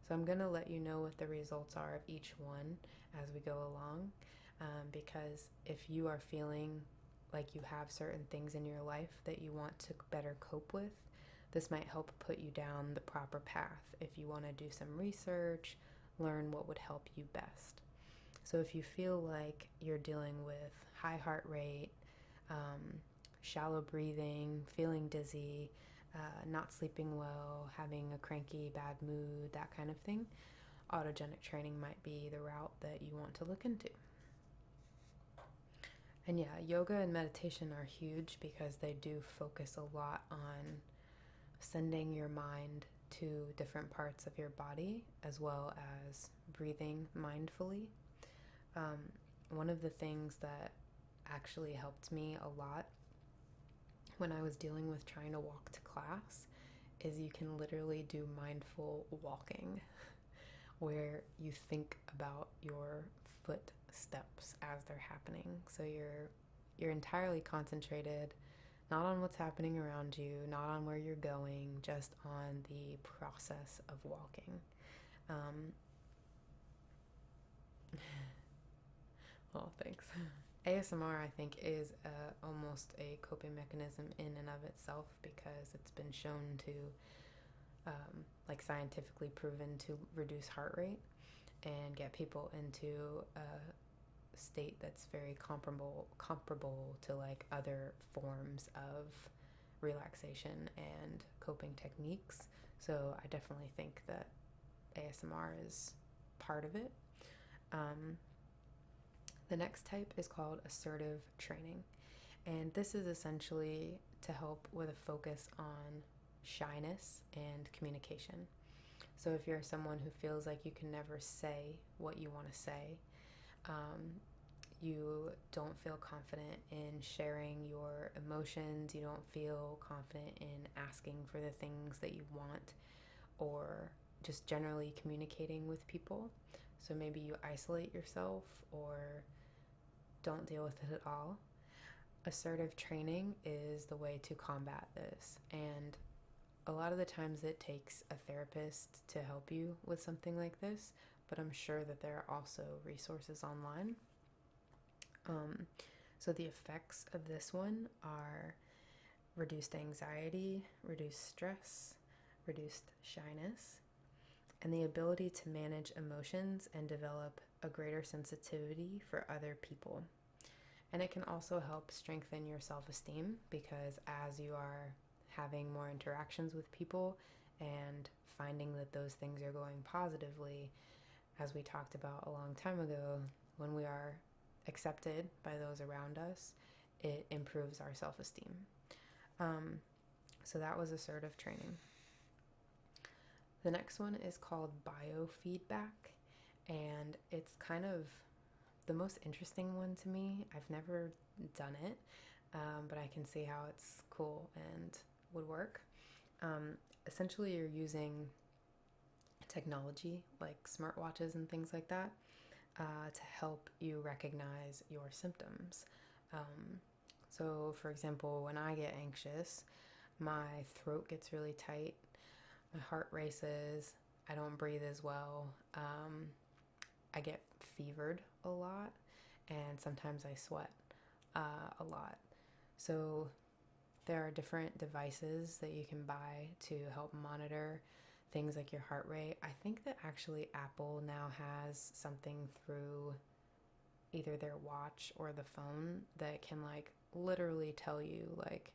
So I'm going to let you know what the results are of each one as we go along, because if you are feeling like you have certain things in your life that you want to better cope with, this might help put you down the proper path if you want to do some research, learn what would help you best. So if you feel like you're dealing with high heart rate, shallow breathing, feeling dizzy, not sleeping well, having a cranky, bad mood, that kind of thing, autogenic training might be the route that you want to look into. And yeah, yoga and meditation are huge because they do focus a lot on sending your mind to different parts of your body, as well as breathing mindfully. One of the things that actually helped me a lot when I was dealing with trying to walk to class is you can literally do mindful walking, where you think about your footsteps as they're happening. So you're entirely concentrated, not on what's happening around you, not on where you're going, just on the process of walking. Well, thanks. ASMR, I think, is almost a coping mechanism in and of itself, because it's been shown to, scientifically proven to reduce heart rate and get people into state that's very comparable to like other forms of relaxation and coping techniques. So I definitely think that ASMR is part of it. Um, the next type is called assertive training, and this is essentially to help with a focus on shyness and communication. So if you're someone who feels like you can never say what you want to say, um, you don't feel confident in sharing your emotions, you don't feel confident in asking for the things that you want, or just generally communicating with people. So maybe you isolate yourself or don't deal with it at all. Assertive training is the way to combat this. And a lot of the times it takes a therapist to help you with something like this, but I'm sure that there are also resources online. So the effects of this one are reduced anxiety, reduced stress, reduced shyness, and the ability to manage emotions and develop a greater sensitivity for other people. And it can also help strengthen your self-esteem, because as you are having more interactions with people and finding that those things are going positively, as we talked about a long time ago, when we are accepted by those around us, it improves our self-esteem. So that was assertive training. The next one is called biofeedback, and it's kind of the most interesting one to me. I've never done it, but I can see how it's cool and would work. Essentially, you're using technology like smartwatches and things like that to help you recognize your symptoms. So, for example, when I get anxious, my throat gets really tight, my heart races, I don't breathe as well, I get fevered a lot, and sometimes I sweat a lot. So there are different devices that you can buy to help monitor things like your heart rate. I think that actually Apple now has something through either their watch or the phone that can like literally tell you like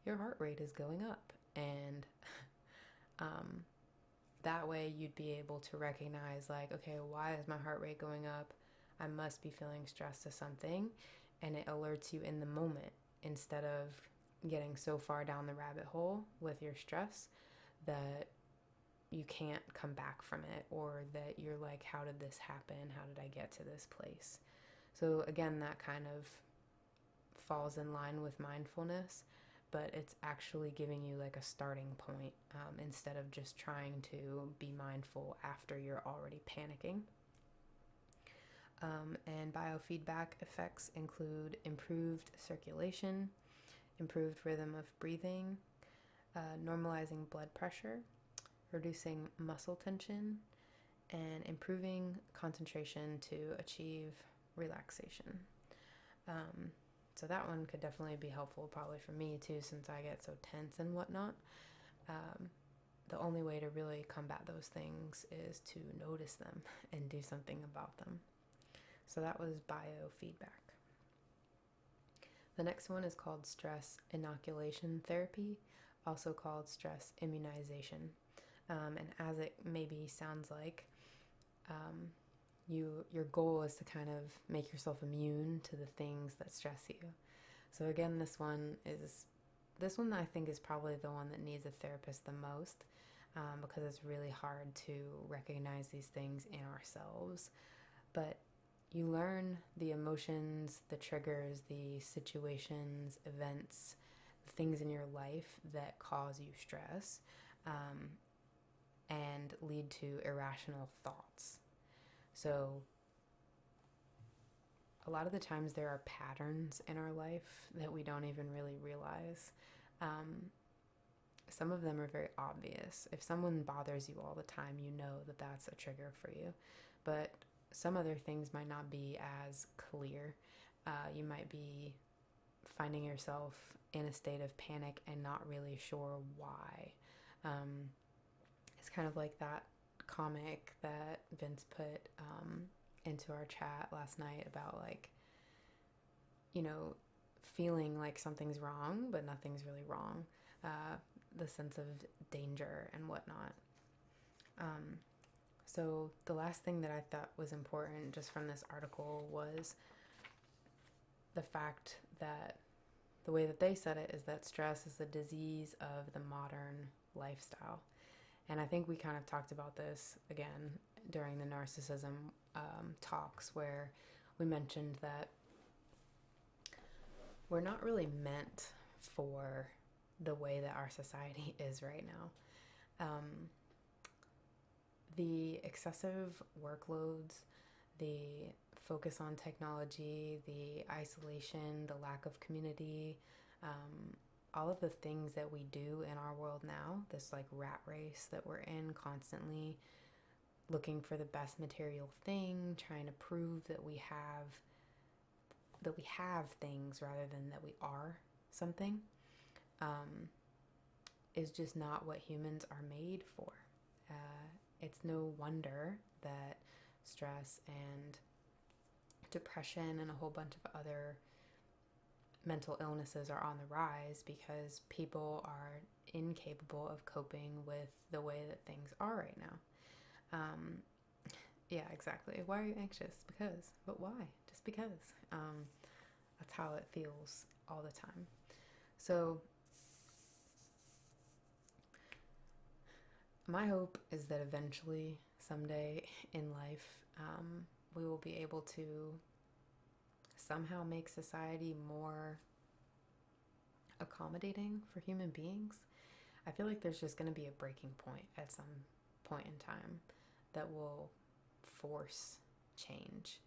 your heart rate is going up, and that way you'd be able to recognize like, okay, why is my heart rate going up? I must be feeling stressed to something, and it alerts you in the moment instead of getting so far down the rabbit hole with your stress that you can't come back from it, or that you're like, how did this happen? How did I get to this place? So again, that kind of falls in line with mindfulness, but it's actually giving you like a starting point instead of just trying to be mindful after you're already panicking. And biofeedback effects include improved circulation, improved rhythm of breathing, normalizing blood pressure, reducing muscle tension, and improving concentration to achieve relaxation. So that one could definitely be helpful probably for me too, since I get so tense and whatnot. The only way to really combat those things is to notice them and do something about them. So that was biofeedback. The next one is called stress inoculation therapy, also called stress immunization. And as it maybe sounds like, your goal is to kind of make yourself immune to the things that stress you. So again, this one I think is probably the one that needs a therapist the most, because it's really hard to recognize these things in ourselves. But you learn the emotions, the triggers, the situations, events, things in your life that cause you stress, and lead to irrational thoughts. So a lot of the times there are patterns in our life that we don't even really realize. Some of them are very obvious. If someone bothers you all the time, you know that that's a trigger for you. But some other things might not be as clear. You might be finding yourself in a state of panic and not really sure why. It's kind of like that comic that Vince put, into our chat last night about like, you know, feeling like something's wrong, but nothing's really wrong. The sense of danger and whatnot. So the last thing that I thought was important just from this article was the fact that the way that they said it is that stress is a disease of the modern lifestyle. And I think we kind of talked about this again during the narcissism talks, where we mentioned that we're not really meant for the way that our society is right now. The excessive workloads, the focus on technology, the isolation, the lack of community, all of the things that we do in our world now, this like rat race that we're in, constantly looking for the best material thing, trying to prove that we have things rather than that we are something, is just not what humans are made for. It's no wonder that stress and depression and a whole bunch of other mental illnesses are on the rise, because people are incapable of coping with the way that things are right now. Yeah, exactly. Why are you anxious? Because. But why? Just because. That's how it feels all the time. So my hope is that eventually, someday in life, we will be able to somehow make society more accommodating for human beings. I feel like there's just going to be a breaking point at some point in time that will force change.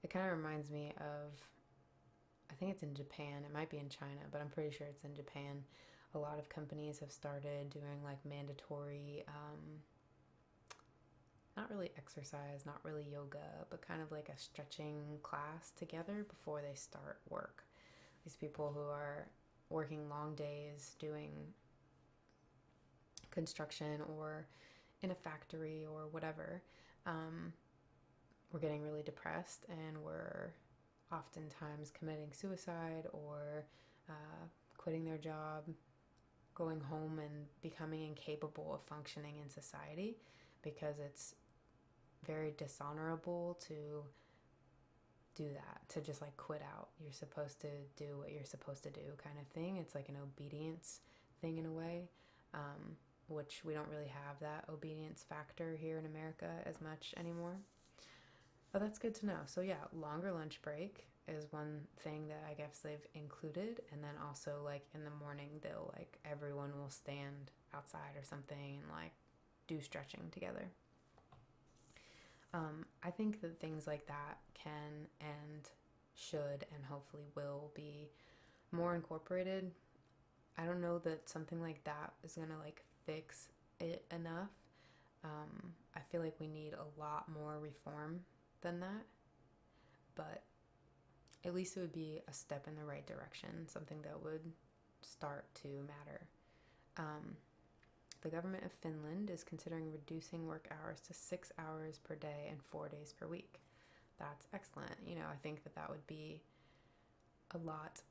It kind of reminds me of, I think it's in Japan, it might be in China, but I'm pretty sure it's in Japan. A lot of companies have started doing like mandatory, not really exercise, not really yoga, but kind of like a stretching class together before they start work. These people who are working long days doing construction or in a factory or whatever, we're getting really depressed, and we're oftentimes committing suicide or quitting their job, going home and becoming incapable of functioning in society, because it's very dishonorable to do that, to just like quit out. You're supposed to do what you're supposed to do, kind of thing. It's like an obedience thing in a way, which we don't really have that obedience factor here in America as much anymore. But that's good to know. So yeah, longer lunch break is one thing that I guess they've included. And then also like in the morning, they'll like, everyone will stand outside or something and like do stretching together. I think that things like that can and should and hopefully will be more incorporated. I don't know that something like that is gonna like fix it enough. I feel like we need a lot more reform than that, but at least it would be a step in the right direction, something that would start to matter. The government of Finland is considering reducing work hours to 6 hours per day and 4 days per week. That's excellent. You know, I think that that would be a lot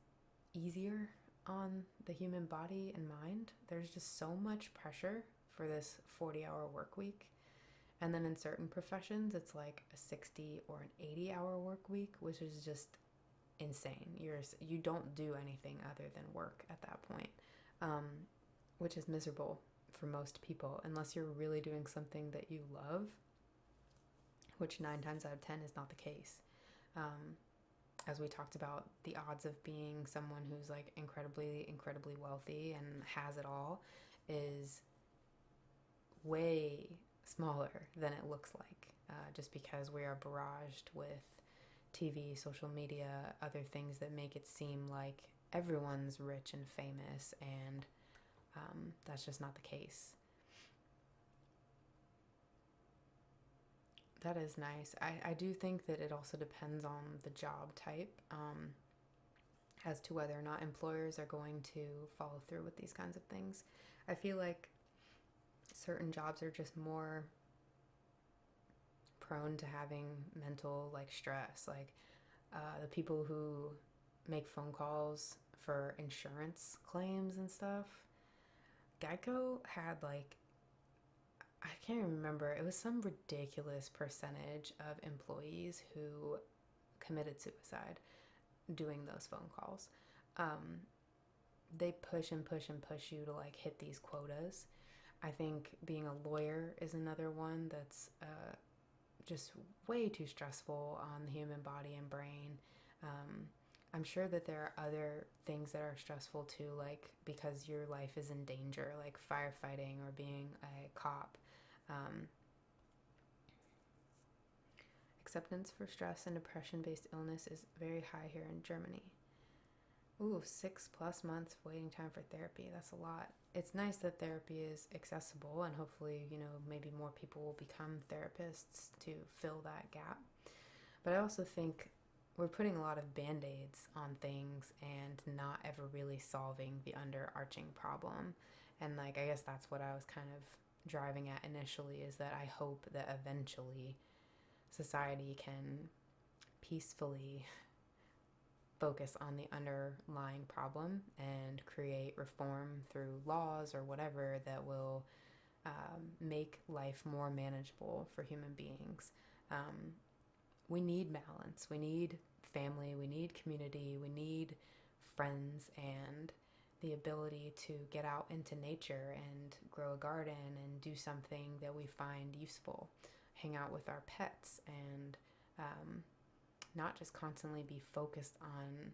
easier on the human body and mind. There's just so much pressure for this 40-hour work week. And then in certain professions, it's like a 60 or an 80-hour work week, which is just insane. You don't do anything other than work at that point, which is miserable for most people, unless you're really doing something that you love, which 9 times out of 10 is not the case. As we talked about, the odds of being someone who's like incredibly, incredibly wealthy and has it all is way smaller than it looks like, just because we are barraged with TV, social media, other things that make it seem like everyone's rich and famous, and that's just not the case. That is nice. I do think that it also depends on the job type, as to whether or not employers are going to follow through with these kinds of things. I feel like certain jobs are just more prone to having mental like stress. Like the people who make phone calls for insurance claims and stuff. Geico had like, I can't remember, it was some ridiculous percentage of employees who committed suicide doing those phone calls. They push and push and push you to like hit these quotas. I think being a lawyer is another one that's just way too stressful on the human body and brain. I'm sure that there are other things that are stressful too, like because your life is in danger, like firefighting or being a cop. Acceptance for stress and depression-based illness is very high here in Germany. Ooh, 6+ months waiting time for therapy. That's a lot. It's nice that therapy is accessible, and hopefully, maybe more people will become therapists to fill that gap. But I also think we're putting a lot of band-aids on things and not ever really solving the underarching problem. And I guess that's what I was kind of driving at initially, is that I hope that eventually society can peacefully focus on the underlying problem and create reform through laws or whatever that will make life more manageable for human beings. We need balance. We need family. We need community. We need friends and the ability to get out into nature and grow a garden and do something that we find useful. Hang out with our pets and not just constantly be focused on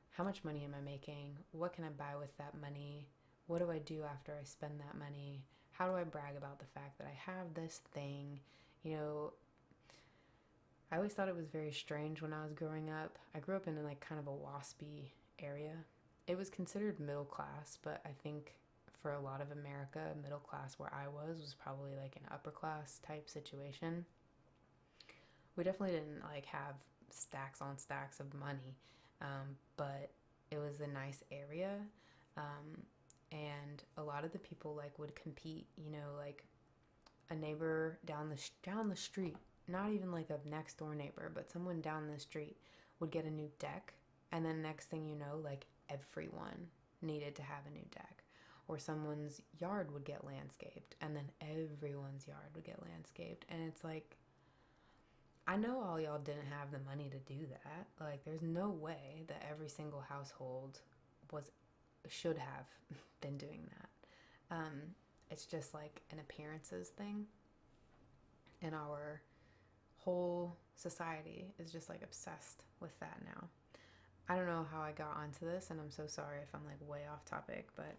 how much money am I making? What can I buy with that money? What do I do after I spend that money? How do I brag about the fact that I have this thing? I always thought it was very strange when I was growing up. I grew up in kind of a waspy area. It was considered middle class, but I think for a lot of America, middle class where I was probably like an upper class type situation. We definitely didn't have stacks on stacks of money, but it was a nice area, and a lot of the people would compete. A neighbor down the street, not even a next door neighbor, but someone down the street would get a new deck, and then next thing you know, everyone needed to have a new deck. Or someone's yard would get landscaped, and then everyone's yard would get landscaped. And it's I know all y'all didn't have the money to do that. There's no way that every single household should have been doing that. It's just an appearances thing. And our whole society is just obsessed with that now. I don't know how I got onto this, and I'm so sorry if I'm way off topic, but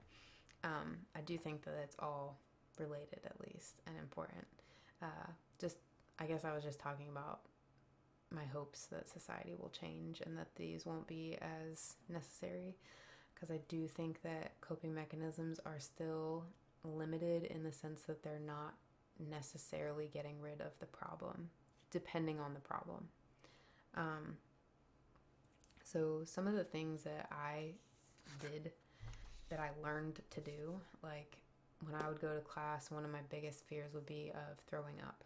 I do think that it's all related at least and important. I guess I was just talking about my hopes that society will change and that these won't be as necessary, because I do think that coping mechanisms are still limited in the sense that they're not necessarily getting rid of the problem, depending on the problem. So some of the things that I did, that I learned to do, when I would go to class, one of my biggest fears would be of throwing up.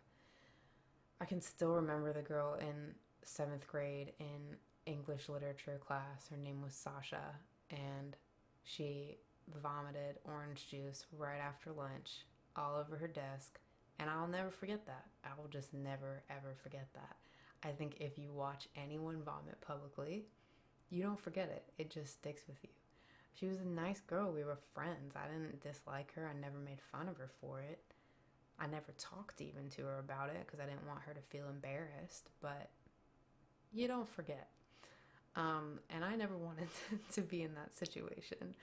I can still remember the girl in 7th grade in English literature class. Her name was Sasha, and she vomited orange juice right after lunch all over her desk, and I'll never forget that. I will just never, ever forget that. I think if you watch anyone vomit publicly, you don't forget it. It just sticks with you. She was a nice girl. We were friends. I didn't dislike her. I never made fun of her for it. I never talked even to her about it because I didn't want her to feel embarrassed, but you don't forget. And I never wanted to be in that situation.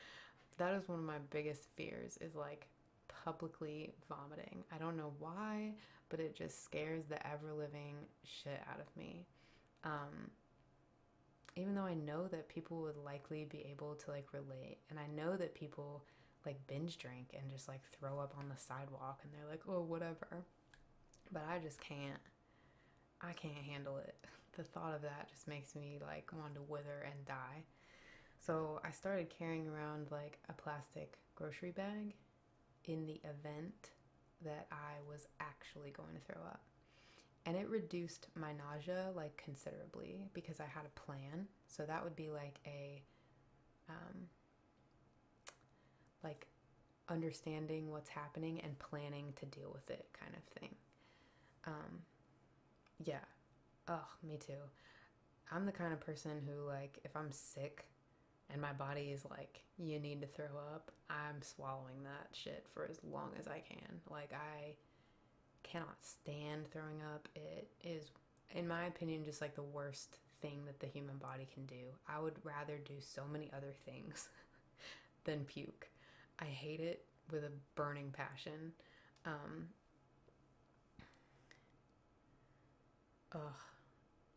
That is one of my biggest fears, is publicly vomiting. I don't know why, but it just scares the ever-living shit out of me. Even though I know that people would likely be able to relate, and I know that people binge drink and just throw up on the sidewalk, and they're oh, whatever. But I just can't. I can't handle it. The thought of that just makes me want to wither and die. So I started carrying around a plastic grocery bag in the event that I was actually going to throw up. and it reduced my nausea like considerably because I had a plan. So that would be like a like understanding what's happening and planning to deal with it kind of thing. Yeah. Oh, me too. I'm the kind of person who, like, if I'm sick and my body is like, you need to throw up, I'm swallowing that shit for as long as I can. Like, I cannot stand throwing up. It is, in my opinion, just like the worst thing that the human body can do. I would rather do so many other things than puke. I hate it with a burning passion. Um, ugh,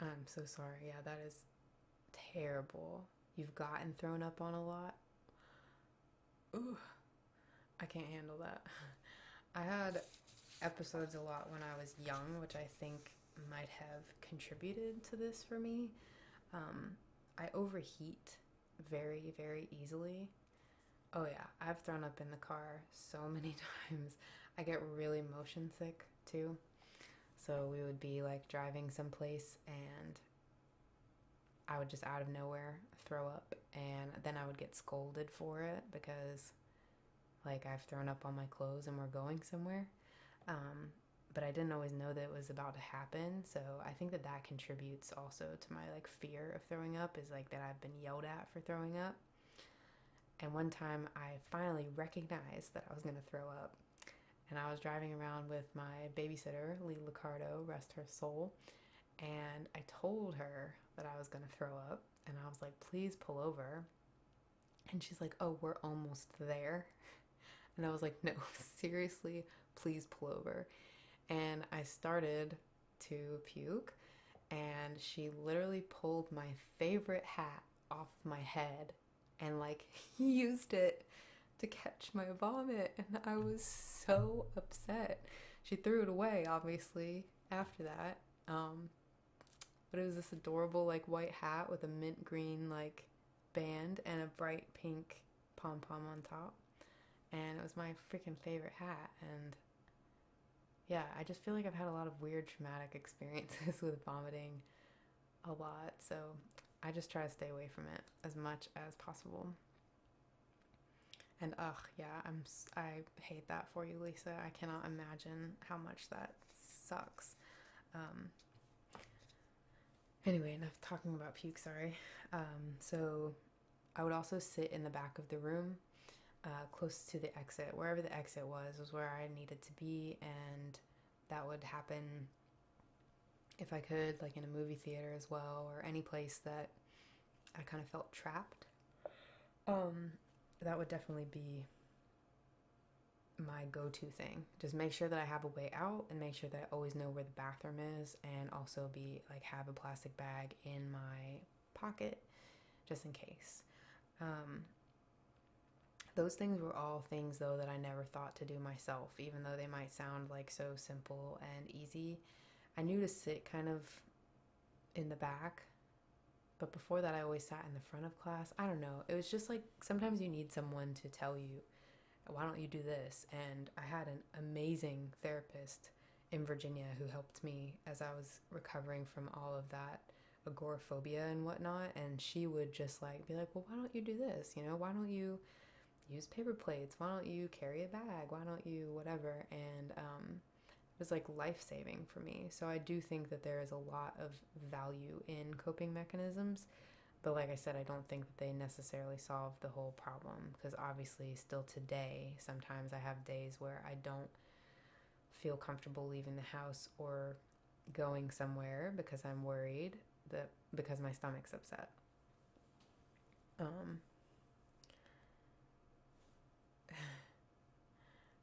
I'm so sorry. Yeah, that is terrible. You've gotten thrown up on a lot. Ooh, I can't handle that. I had episodes a lot when I was young, which I think might have contributed to this for me. Um, I overheat very, very easily. Oh, yeah, I've thrown up in the car so many times. I get really motion sick too. So we would be like driving someplace and I would just out of nowhere throw up, and then I would get scolded for it because like I've thrown up on my clothes and we're going somewhere. Um, but I didn't always know that it was about to happen. So I think that that contributes also to my like fear of throwing up, is like that I've been yelled at for throwing up. And one time I finally recognized that I was going to throw up. And I was driving around with my babysitter, Lee Licardo, rest her soul. And I told her that I was going to throw up. And I was like, please pull over. And she's like, oh, we're almost there. And I was like, no, seriously, please pull over. And I started to puke. And she literally pulled my favorite hat off my head and like used it to catch my vomit. And I was so upset. She threw it away, obviously, after that. But it was this adorable like white hat with a mint green like band and a bright pink pom-pom on top. And it was my freaking favorite hat. And yeah, I just feel like I've had a lot of weird traumatic experiences with vomiting a lot. So I just try to stay away from it as much as possible. And yeah, I hate that for you, Lisa. I cannot imagine how much that sucks. Um, anyway, enough talking about puke, sorry. So I would also sit in the back of the room, close to the exit. Wherever the exit was where I needed to be, and that would happen if I could, like in a movie theater as well, or any place that I kind of felt trapped. That would definitely be my go-to thing. Just make sure that I have a way out and make sure that I always know where the bathroom is, and also be like have a plastic bag in my pocket just in case. Those things were all things though that I never thought to do myself, even though they might sound like so simple and easy. I knew to sit kind of in the back, but before that I always sat in the front of class. I don't know. It was just like sometimes you need someone to tell you, why don't you do this? And I had an amazing therapist in Virginia who helped me as I was recovering from all of that agoraphobia and whatnot. And she would just like be like, well, why don't you do this? You know, why don't you use paper plates? Why don't you carry a bag? Why don't you whatever? And it was like life-saving for me. So I do think that there is a lot of value in coping mechanisms. But like I said, I don't think that they necessarily solve the whole problem, because obviously still today, sometimes I have days where I don't feel comfortable leaving the house or going somewhere because I'm worried that because my stomach's upset.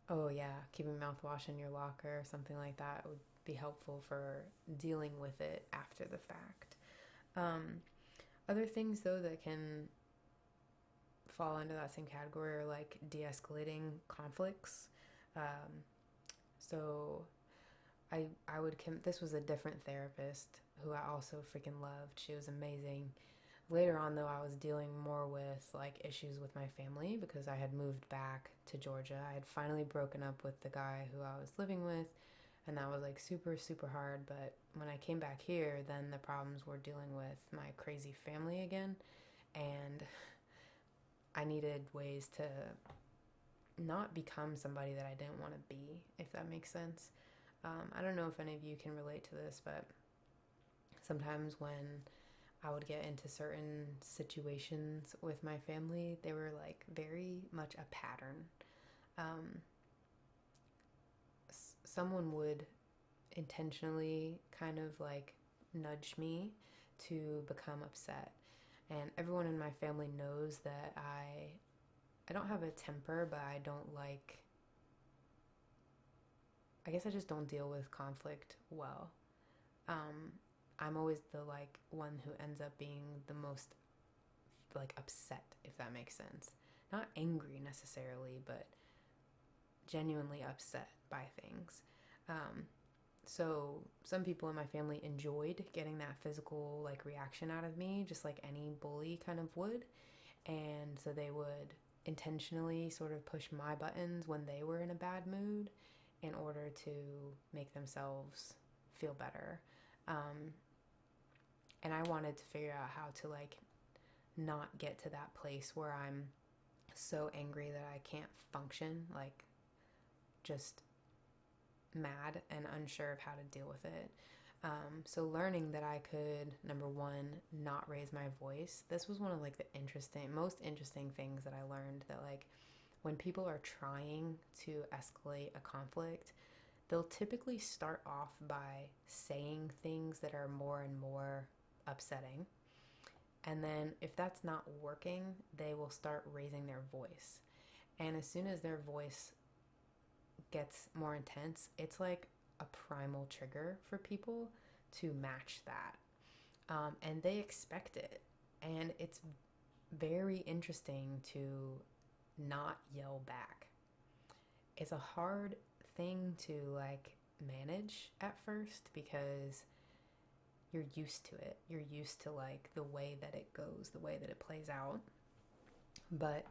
Oh yeah, keeping mouthwash in your locker or something like that would be helpful for dealing with it after the fact. Other things though that can fall under that same category are like de-escalating conflicts. Um, so I would this was a different therapist who I also freaking loved. She was amazing. Later on though, I was dealing more with like issues with my family because I had moved back to Georgia. I had finally broken up with the guy who I was living with. And that was like super, super hard. But when I came back here, then the problems were dealing with my crazy family again. And I needed ways to not become somebody that I didn't want to be, if that makes sense. I don't know if any of you can relate to this, but sometimes when I would get into certain situations with my family, they were like very much a pattern. Um, Someone would intentionally kind of like nudge me to become upset. And everyone in my family knows that I don't have a temper, but I guess I just don't deal with conflict well. Um, I'm always the like one who ends up being the most like upset, if that makes sense. Not angry necessarily, but genuinely upset by things. Um, so some people in my family enjoyed getting that physical like reaction out of me, just like any bully kind of would. And so they would intentionally sort of push my buttons when they were in a bad mood in order to make themselves feel better. Um, and I wanted to figure out how to like not get to that place where I'm so angry that I can't function, like just mad and unsure of how to deal with it. So learning that I could, number one, not raise my voice. This was one of like the most interesting things that I learned, that like when people are trying to escalate a conflict, they'll typically start off by saying things that are more and more upsetting. And then if that's not working, they will start raising their voice. And as soon as their voice gets more intense, it's like a primal trigger for people to match that. And they expect it. And it's very interesting to not yell back. It's a hard thing to like manage at first because you're used to it. You're used to like the way that it goes, the way that it plays out. But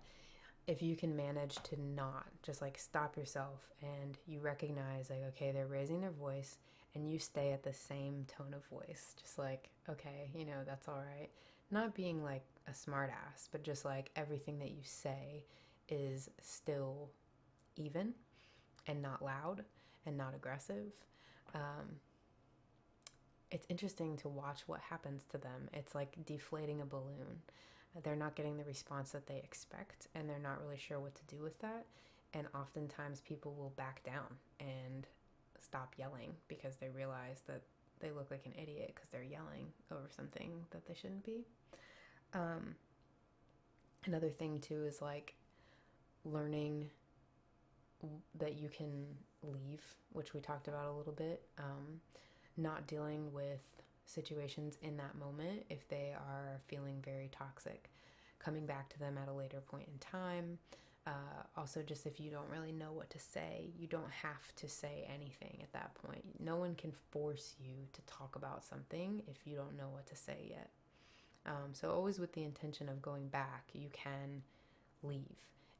if you can manage to not just like stop yourself and you recognize like, okay, they're raising their voice, and you stay at the same tone of voice, just like, okay, that's all right. Not being like a smart ass, but just like everything that you say is still even and not loud and not aggressive. Um, it's interesting to watch what happens to them. It's like deflating a balloon. They're not getting the response that they expect, and they're not really sure what to do with that. And oftentimes people will back down and stop yelling because they realize that they look like an idiot because they're yelling over something that they shouldn't be. Um, Another thing too is like learning that you can leave, which we talked about a little bit. Not dealing with situations in that moment if they are feeling very toxic, coming back to them at a later point in time. Also, just if you don't really know what to say, you don't have to say anything at that point. No one can force you to talk about something if you don't know what to say yet. So always with the intention of going back, you can leave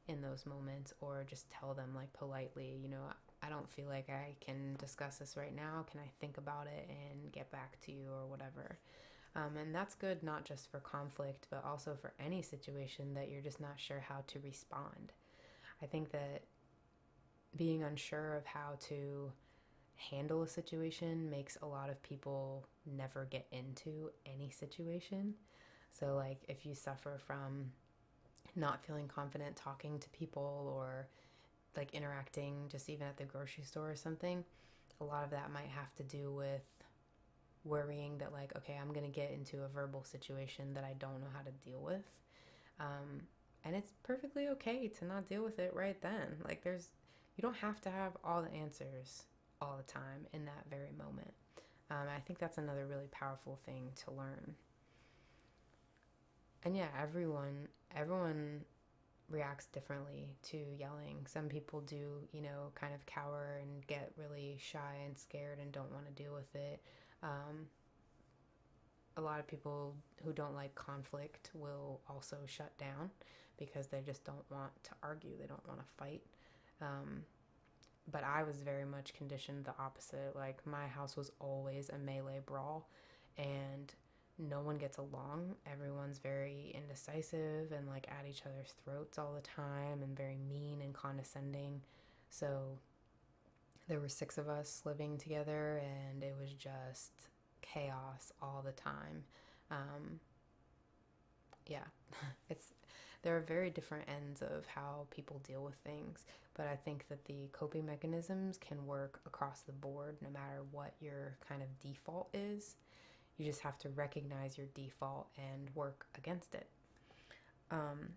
in those moments, or just tell them like politely, I don't feel like I can discuss this right now. Can I think about it and get back to you, or whatever? And that's good not just for conflict, but also for any situation that you're just not sure how to respond. I think that being unsure of how to handle a situation makes a lot of people never get into any situation. So like if you suffer from not feeling confident talking to people, or like interacting just even at the grocery store or something, a lot of that might have to do with worrying that like, okay, I'm gonna get into a verbal situation that I don't know how to deal with. And it's perfectly okay to not deal with it right then. Like you don't have to have all the answers all the time in that very moment. I think that's another really powerful thing to learn. And yeah, everyone reacts differently to yelling. Some people do, kind of cower and get really shy and scared and don't want to deal with it. A lot of people who don't like conflict will also shut down because they just don't want to argue. They don't want to fight. but I was very much conditioned the opposite. Like, my house was always a melee brawl, and no one gets along. Everyone's very indecisive and like at each other's throats all the time and very mean and condescending. So there were 6 of us living together, and it was just chaos all the time. Um, yeah, it's there are very different ends of how people deal with things, but I think that the coping mechanisms can work across the board no matter what your kind of default is. You just have to recognize your default and work against it. Um,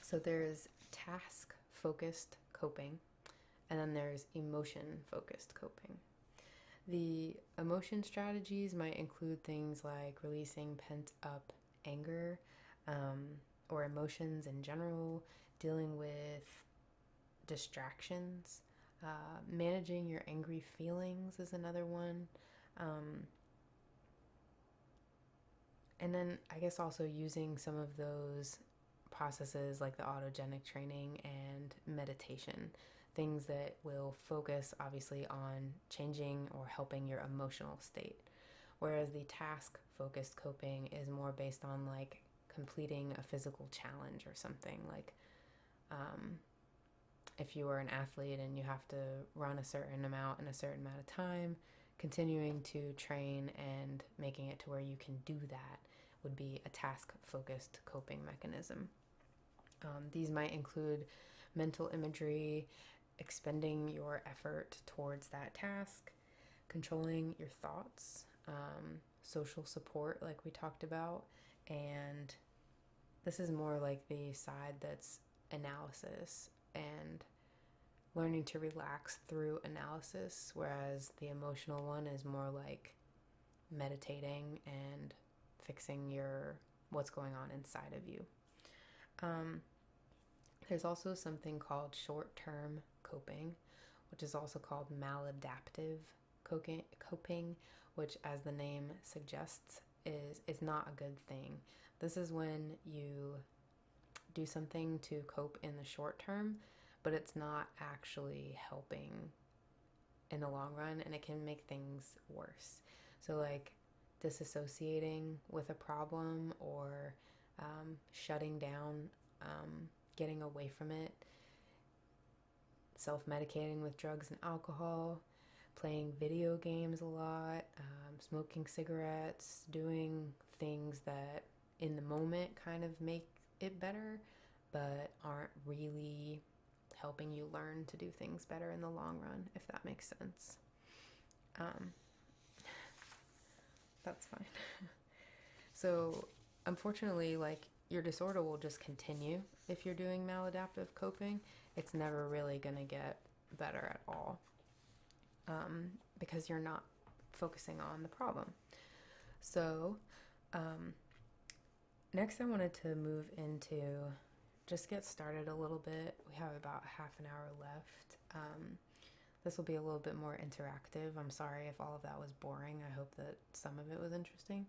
so there's task focused coping, and then there's emotion focused coping. The emotion strategies might include things like releasing pent up anger, um, or emotions in general, dealing with distractions, managing your angry feelings is another one. Um, and then I guess also using some of those processes like the autogenic training and meditation, things that will focus obviously on changing or helping your emotional state. Whereas the task focused coping is more based on like completing a physical challenge or something. Like, if you are an athlete and you have to run a certain amount in a certain amount of time, continuing to train and making it to where you can do that would be a task focused coping mechanism. These might include mental imagery, expending your effort towards that task, controlling your thoughts, social support, like we talked about, and this is more like the side that's analysis and learning to relax through analysis, whereas the emotional one is more like meditating and fixing your what's going on inside of you. There's also something called short-term coping, which is also called maladaptive coping, which, as the name suggests, is not a good thing. This is when you do something to cope in the short term, but it's not actually helping in the long run, and it can make things worse. So like disassociating with a problem, or shutting down, getting away from it, self-medicating with drugs and alcohol, playing video games a lot, smoking cigarettes, doing things that in the moment kind of make it better, but aren't really helping you learn to do things better in the long run, if that makes sense. That's fine. So, unfortunately, like, your disorder will just continue if you're doing maladaptive coping. It's never really going to get better at all, because you're not focusing on the problem. So, next I wanted to move into just get started a little bit. We have about half an hour left. This will be a little bit more interactive. I'm sorry if all of that was boring. I hope that some of it was interesting.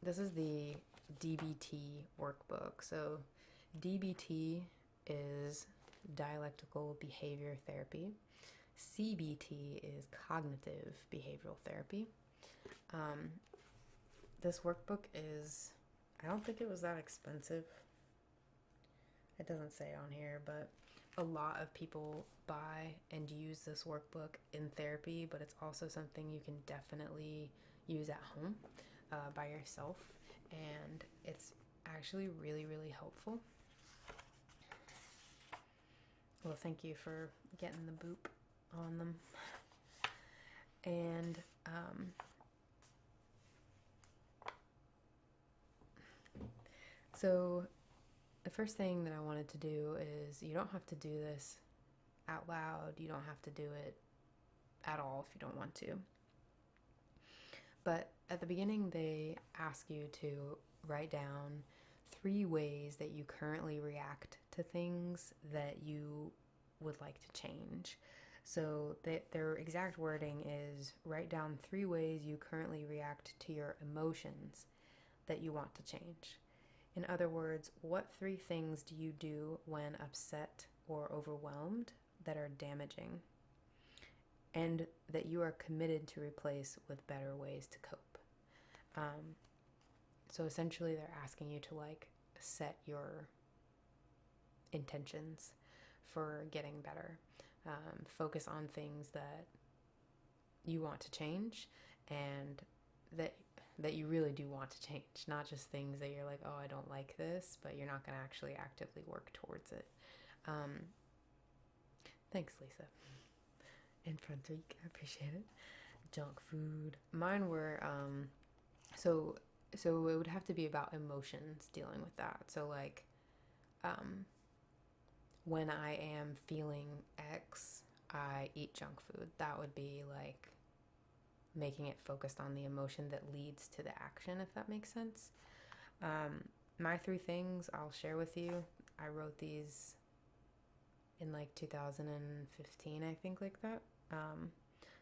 This is the DBT workbook. So DBT is dialectical behavior therapy. CBT is cognitive behavioral therapy. This workbook is, I don't think it was that expensive. It doesn't say on here, but a lot of people buy and use this workbook in therapy, but it's also something you can definitely use at home by yourself, and it's actually really, really helpful. Well, thank you for getting the boop on them. And so the first thing that I wanted to do is, you don't have to do this out loud. You don't have to do it at all if you don't want to. But at the beginning, they ask you to write down 3 ways that you currently react to things that you would like to change. So their exact wording is, write down 3 ways you currently react to your emotions that you want to change. In other words, what 3 things do you do when upset or overwhelmed, that are damaging, and that you are committed to replace with better ways to cope. So essentially, they're asking you to like set your intentions for getting better. Focus on things that you want to change and that you really do want to change, not just things that you're like, oh, I don't like this, but you're not going to actually actively work towards it. Thanks, Lisa. In Frederic, I appreciate it. Junk food. Mine were so it would have to be about emotions, dealing with that. So like when I am feeling X, I eat junk food. That would be like making it focused on the emotion that leads to the action, if that makes sense. My 3 things I'll share with you. I wrote these in like 2015, I think, like that.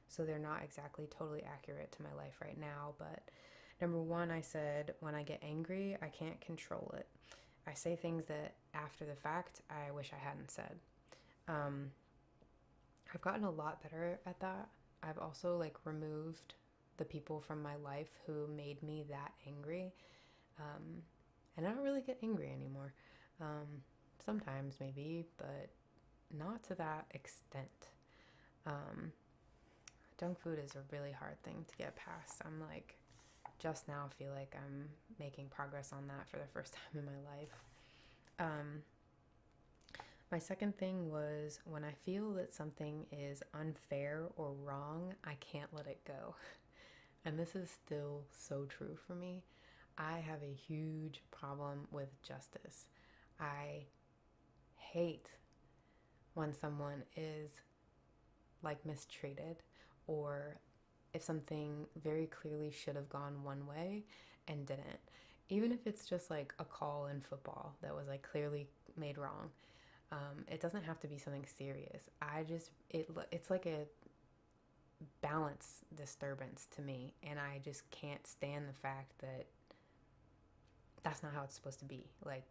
So they're not exactly totally accurate to my life right now, but number 1, I said, when I get angry, I can't control it. I say things that after the fact, I wish I hadn't said. I've gotten a lot better at that. I've also like removed the people from my life who made me that angry. And I don't really get angry anymore. Sometimes maybe, but not to that extent. Junk food is a really hard thing to get past. I'm like, just now feel like I'm making progress on that for the first time in my life. My second thing was, when I feel that something is unfair or wrong, I can't let it go. And this is still so true for me. I have a huge problem with justice. I hate when someone is like mistreated, or if something very clearly should have gone one way and didn't. Even if it's just like a call in football that was like clearly made wrong. It doesn't have to be something serious. It's like a balance disturbance to me, and I just can't stand the fact that that's not how it's supposed to be. Like,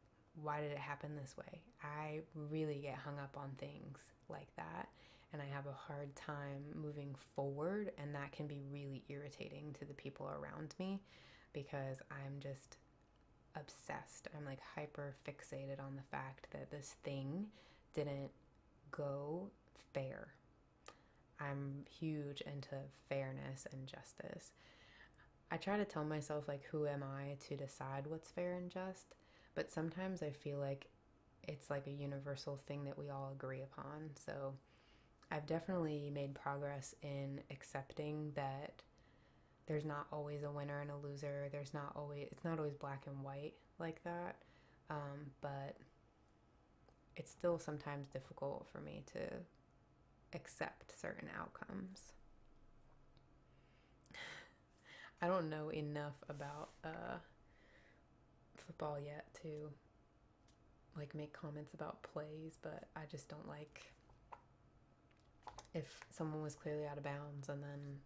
why did it happen this way? I really get hung up on things like that, and I have a hard time moving forward, and that can be really irritating to the people around me because I'm just obsessed. I'm like hyper fixated on the fact that this thing didn't go fair. I'm huge into fairness and justice. I try to tell myself, like, who am I to decide what's fair and just? But sometimes I feel like it's like a universal thing that we all agree upon. So I've definitely made progress in accepting that there's not always a winner and a loser. It's not always black and white like that. But it's still sometimes difficult for me to accept certain outcomes. I don't know enough about football yet to like make comments about plays, but I just don't like if someone was clearly out of bounds and then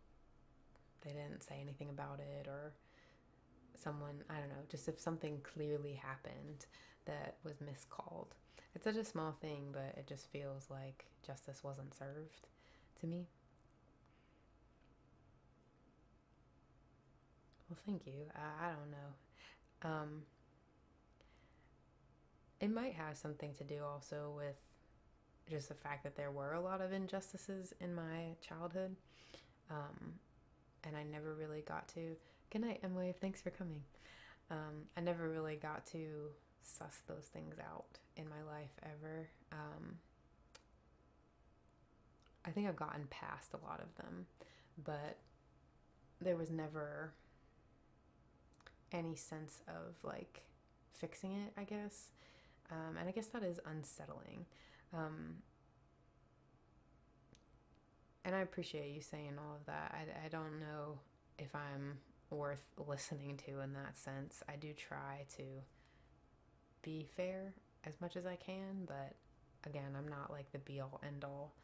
they didn't say anything about it, or someone, I don't know, just if something clearly happened that was miscalled. It's such a small thing, but it just feels like justice wasn't served to me. Well, thank you. I don't know. It might have something to do also with just the fact that there were a lot of injustices in my childhood. And I never really got to. Good night, Emily. Thanks for coming. I never really got to suss those things out in my life ever. I think I've gotten past a lot of them, but there was never any sense of like fixing it, I guess. And I guess that is unsettling. And I appreciate you saying all of that. I don't know if I'm worth listening to in that sense. I do try to be fair as much as I can, but again, I'm not like the be-all, end-all.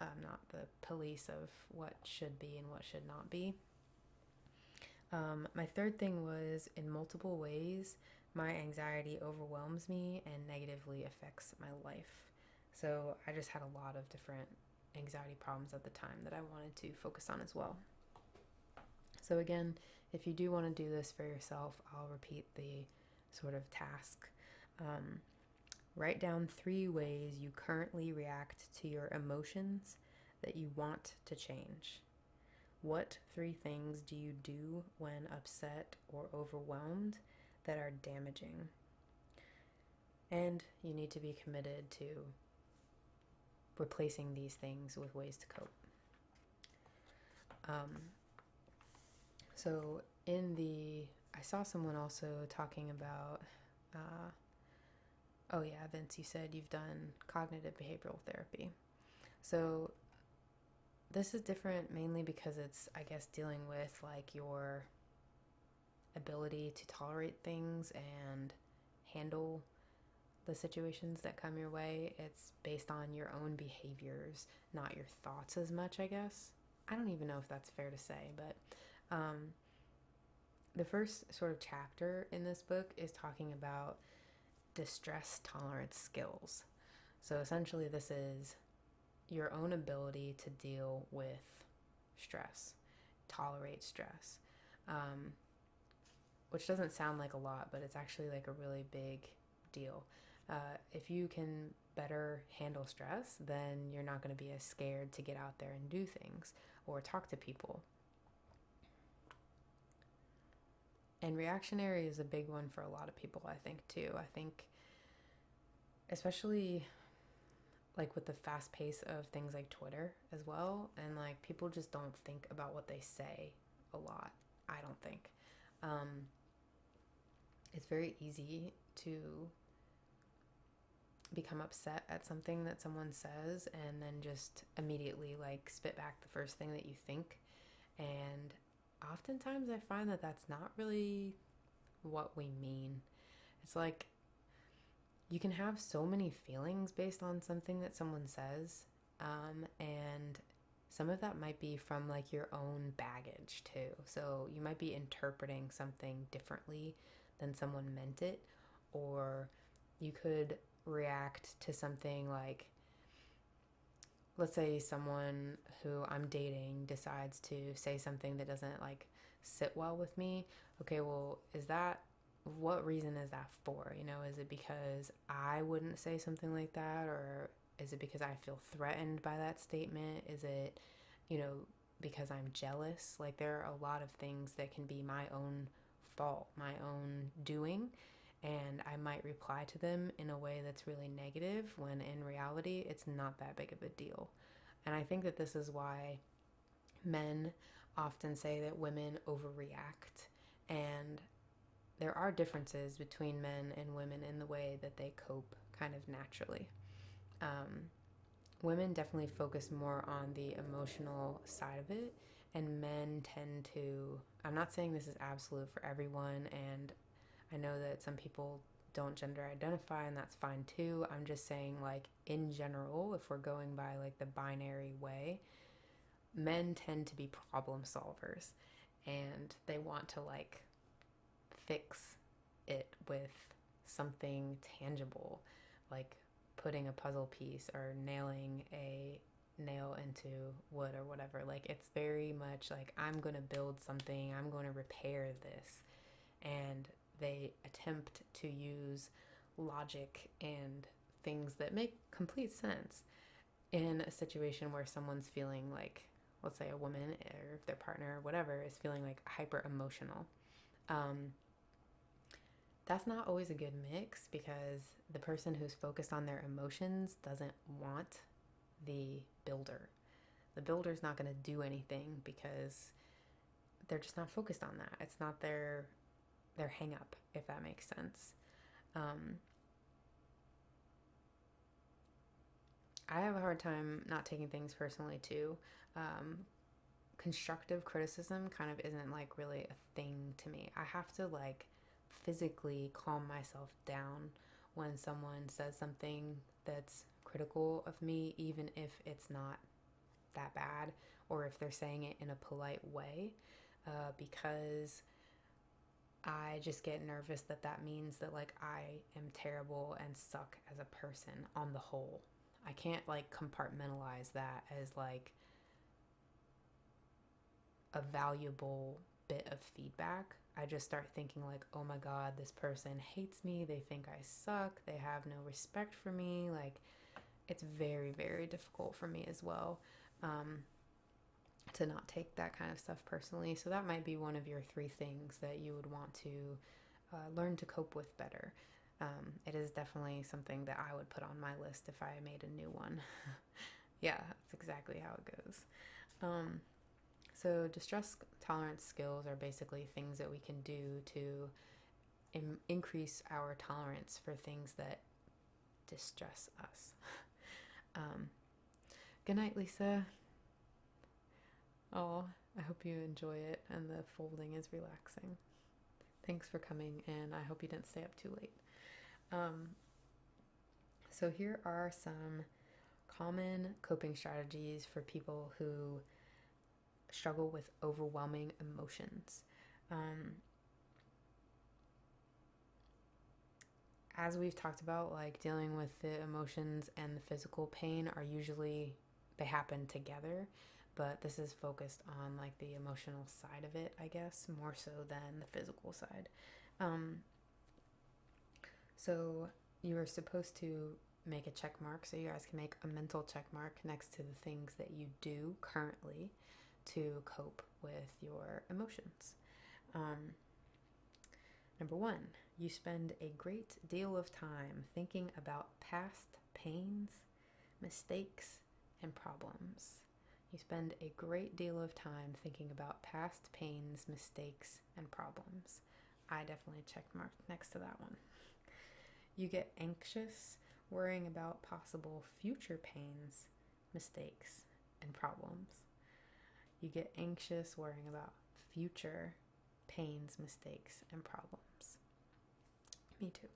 I'm not the police of what should be and what should not be. My third thing was, in multiple ways, my anxiety overwhelms me and negatively affects my life. So I just had a lot of different anxiety problems at the time that I wanted to focus on as well. So again, if you do want to do this for yourself, I'll repeat the sort of task. Um, Write down 3 ways you currently react to your emotions that you want to change. What 3 things do you do when upset or overwhelmed that are damaging? And you need to be committed to replacing these things with ways to cope. So I saw someone also talking about, oh yeah, Vince, you said you've done cognitive behavioral therapy. So this is different mainly because it's, I guess, dealing with like your ability to tolerate things and handle the situations that come your way. It's based on your own behaviors, not your thoughts as much, I guess. I don't even know if that's fair to say, but the first sort of chapter in this book is talking about distress tolerance skills. So essentially, this is your own ability to deal with stress, tolerate stress, which doesn't sound like a lot, but it's actually like a really big deal. If you can better handle stress, then you're not going to be as scared to get out there and do things or talk to people. And reactionary is a big one for a lot of people, I think, too. I think, especially like with the fast pace of things like Twitter as well, and like people just don't think about what they say a lot, I don't think. It's very easy to become upset at something that someone says and then just immediately like spit back the first thing that you think. And oftentimes I find that that's not really what we mean. It's like you can have so many feelings based on something that someone says, and some of that might be from like your own baggage too. So you might be interpreting something differently than someone meant it, or you could react to something like, let's say someone who I'm dating decides to say something that doesn't like sit well with me. Okay, well, what reason is that for? Is it because I wouldn't say something like that, or is it because I feel threatened by that statement? Is it, because I'm jealous? Like, there are a lot of things that can be my own fault, my own doing, and I might reply to them in a way that's really negative when in reality it's not that big of a deal. And I think that this is why men often say that women overreact, and there are differences between men and women in the way that they cope kind of naturally. Women definitely focus more on the emotional side of it, and men tend to, I'm not saying this is absolute for everyone, and I know that some people don't gender identify, and that's fine too. I'm just saying, like, in general, if we're going by like the binary way, men tend to be problem solvers, and they want to like fix it with something tangible, like putting a puzzle piece or nailing a nail into wood or whatever. Like, it's very much like, I'm going to build something, I'm going to repair this. And they attempt to use logic and things that make complete sense in a situation where someone's feeling like, let's say a woman or their partner or whatever is feeling like hyper emotional. That's not always a good mix, because the person who's focused on their emotions doesn't want the builder. The builder's not going to do anything because they're just not focused on that. It's not their hang up, if that makes sense. I have a hard time not taking things personally too. Constructive criticism kind of isn't like really a thing to me. I have to like physically calm myself down when someone says something that's critical of me, even if it's not that bad, or if they're saying it in a polite way, because I just get nervous that means that like I am terrible and suck as a person on the whole. I can't like compartmentalize that as like a valuable bit of feedback. I just start thinking like, oh my God, this person hates me. They think I suck. They have no respect for me. Like, it's very, very difficult for me as well, to not take that kind of stuff personally. So that might be one of your 3 things that you would want to learn to cope with better. It is definitely something that I would put on my list if I made a new one. Yeah, that's exactly how it goes. So distress tolerance skills are basically things that we can do to increase our tolerance for things that distress us. Good night, Lisa. Oh, I hope you enjoy it and the folding is relaxing. Thanks for coming, and I hope you didn't stay up too late. So here are some common coping strategies for people who struggle with overwhelming emotions. As we've talked about, like dealing with the emotions and the physical pain are usually, they happen together, but this is focused on like the emotional side of it, I guess, more so than the physical side. So you are supposed to make a check mark, so you guys can make a mental check mark next to the things that you do currently to cope with your emotions. Number 1, you spend a great deal of time thinking about past pains, mistakes, and problems. You spend a great deal of time thinking about past pains, mistakes, and problems. I definitely checked mark next to that one. You get anxious worrying about possible future pains, mistakes, and problems. You get anxious worrying about future pains, mistakes, and problems. Me too.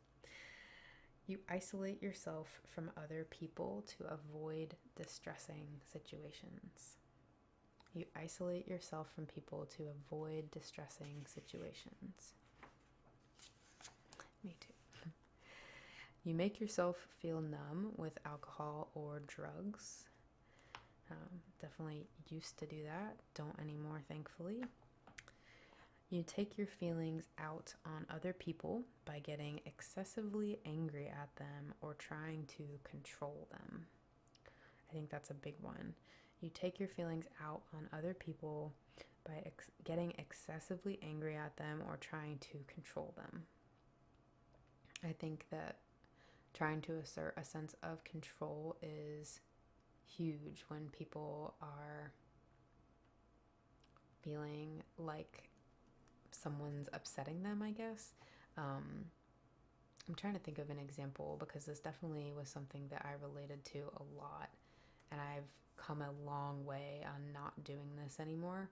You isolate yourself from other people to avoid distressing situations. You isolate yourself from people to avoid distressing situations. Me too. You make yourself feel numb with alcohol or drugs. Definitely used to do that. Don't anymore, thankfully. You take your feelings out on other people by getting excessively angry at them or trying to control them. I think that's a big one. You take your feelings out on other people by getting excessively angry at them or trying to control them. I think that trying to assert a sense of control is huge when people are feeling like someone's upsetting them, I guess. I'm trying to think of an example because this definitely was something that I related to a lot, and I've come a long way on not doing this anymore.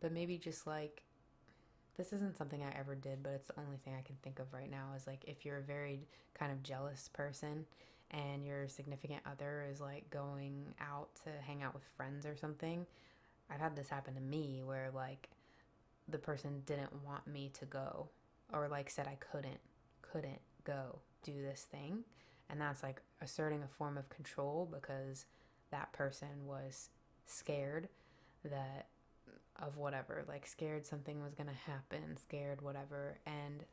But maybe just like, this isn't something I ever did, but it's the only thing I can think of right now, is like if you're a very kind of jealous person and your significant other is like going out to hang out with friends or something. I've had this happen to me where like the person didn't want me to go, or like said I couldn't go do this thing, and that's like asserting a form of control because that person was scared that of whatever, like scared something was gonna happen, scared whatever. And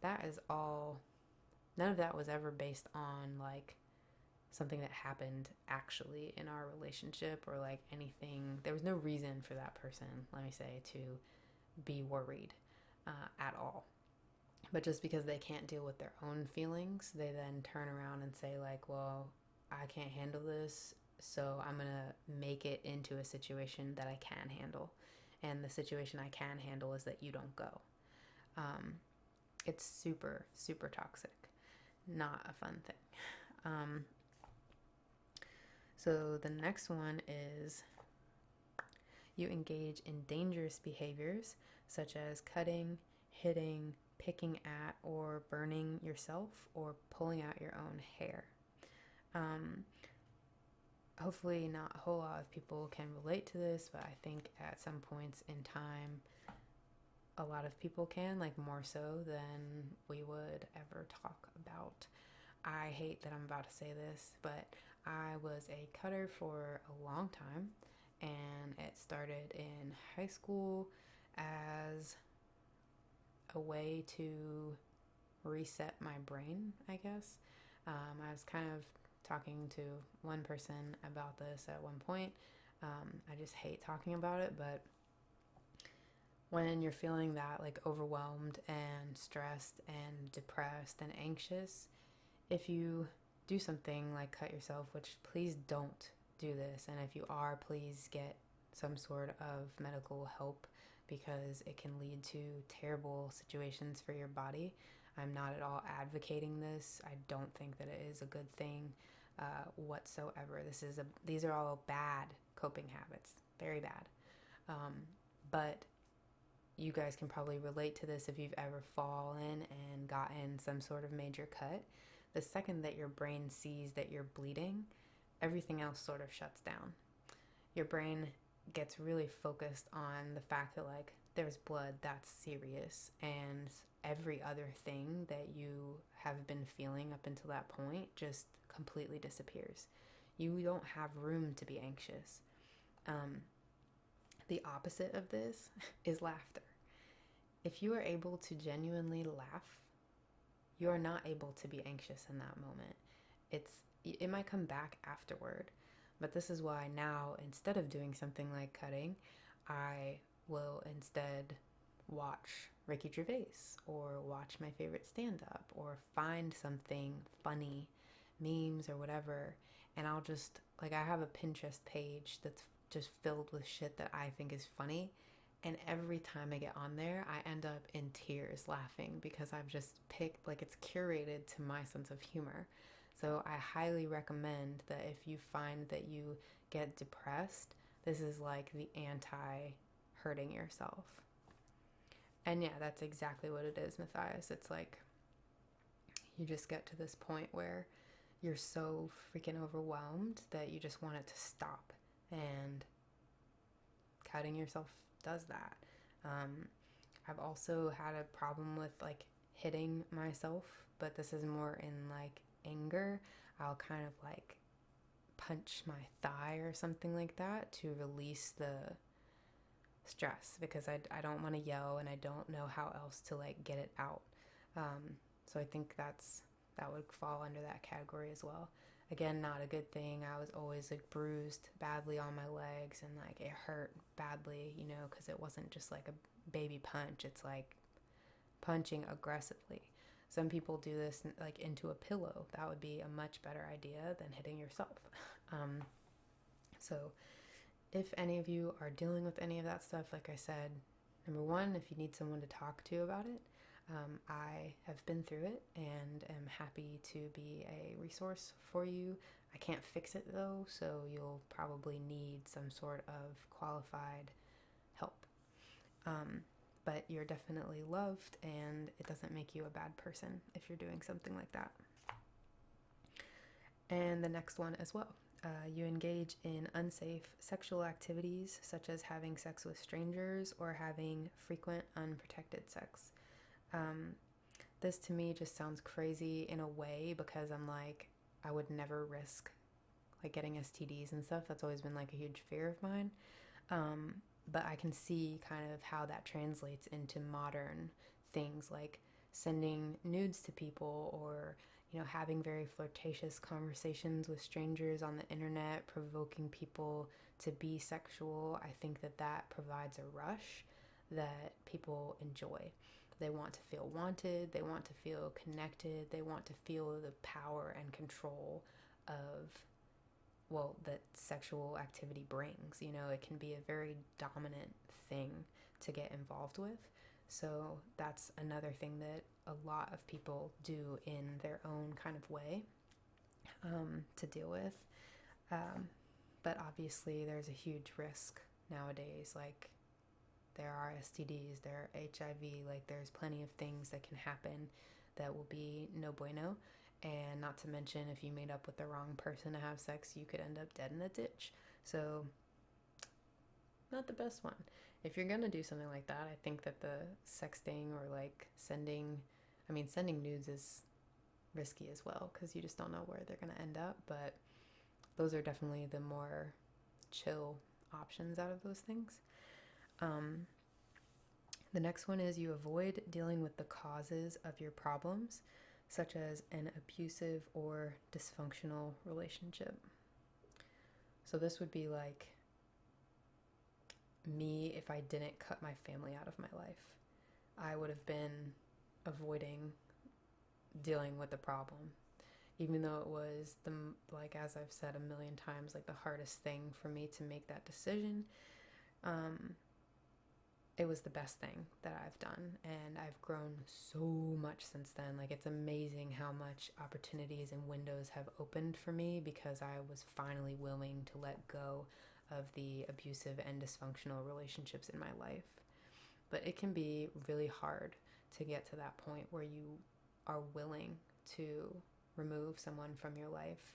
that is all, none of that was ever based on like something that happened actually in our relationship or like anything. There was no reason for that person, let me say, to be worried at all. But just because they can't deal with their own feelings, they then turn around and say like, well, I can't handle this, so I'm gonna make it into a situation that I can handle. And the situation I can handle is that you don't go. It's super, super toxic. Not a fun thing. So the next one is you engage in dangerous behaviors such as cutting, hitting, picking at, or burning yourself, or pulling out your own hair. Hopefully not a whole lot of people can relate to this, but I think at some points in time a lot of people can, like more so than we would ever talk about. I hate that I'm about to say this, but I was a cutter for a long time, and it started in high school as a way to reset my brain, I guess. I was kind of talking to one person about this at one point. I just hate talking about it, but when you're feeling that like overwhelmed and stressed and depressed and anxious, if you do something like cut yourself, which please don't do this, and if you are, please get some sort of medical help because it can lead to terrible situations for your body. I'm not at all advocating this. I don't think that it is a good thing whatsoever. These are all bad coping habits, very bad. But you guys can probably relate to this if you've ever fallen and gotten some sort of major cut. The second that your brain sees that you're bleeding, everything else sort of shuts down. Your brain gets really focused on the fact that like there's blood, that's serious, and every other thing that you have been feeling up until that point just completely disappears. You don't have room to be anxious. The opposite of this is laughter. If you are able to genuinely laugh, you are not able to be anxious in that moment. It might come back afterward, but this is why now, instead of doing something like cutting, I will instead watch Ricky Gervais or watch my favorite stand-up or find something funny, memes or whatever, and I'll just, like, I have a Pinterest page that's just filled with shit that I think is funny, and every time I get on there, I end up in tears laughing because I've just picked, like, it's curated to my sense of humor. So I highly recommend that if you find that you get depressed, this is like the anti-hurting yourself. And yeah, that's exactly what it is, Matthias. It's like you just get to this point where you're so freaking overwhelmed that you just want it to stop. And cutting yourself does that. I've also had a problem with like hitting myself, but this is more in like anger. I'll kind of like punch my thigh or something like that to release the stress because I don't want to yell and I don't know how else to like get it out. So I think that would fall under that category as well. Again, not a good thing. I was always like bruised badly on my legs and like it hurt badly, you know, because it wasn't just like a baby punch. It's like punching aggressively. Some people do this like into a pillow. That would be a much better idea than hitting yourself. So if any of you are dealing with any of that stuff, like I said, number one, if you need someone to talk to about it, I have been through it and am happy to be a resource for you. I can't fix it though, so you'll probably need some sort of qualified help. But you're definitely loved, and it doesn't make you a bad person if you're doing something like that. And the next one as well. You engage in unsafe sexual activities such as having sex with strangers or having frequent unprotected sex. This to me just sounds crazy in a way because I'm like, I would never risk like getting STDs and stuff. That's always been like a huge fear of mine. But I can see kind of how that translates into modern things like sending nudes to people or, you know, having very flirtatious conversations with strangers on the internet, provoking people to be sexual. I think that provides a rush that people enjoy. They want to feel wanted, they want to feel connected, they want to feel the power and control of, well, that sexual activity brings. You know, it can be a very dominant thing to get involved with. So that's another thing that a lot of people do in their own kind of way to deal with. But obviously there's a huge risk nowadays. Like, there are STDs, there are HIV, like there's plenty of things that can happen that will be no bueno. And not to mention, if you made up with the wrong person to have sex, you could end up dead in a ditch. So, not the best one. If you're gonna do something like that, I think that the sexting or like sending nudes is risky as well, because you just don't know where they're going to end up. But those are definitely the more chill options out of those things. The next one is you avoid dealing with the causes of your problems, such as an abusive or dysfunctional relationship. So this would be like me if I didn't cut my family out of my life. I would have been avoiding dealing with the problem, even though it was like, as I've said a million times, like the hardest thing for me to make that decision. It was the best thing that I've done, and I've grown so much since then. Like, it's amazing how much opportunities and windows have opened for me because I was finally willing to let go of the abusive and dysfunctional relationships in my life. But it can be really hard to get to that point where you are willing to remove someone from your life.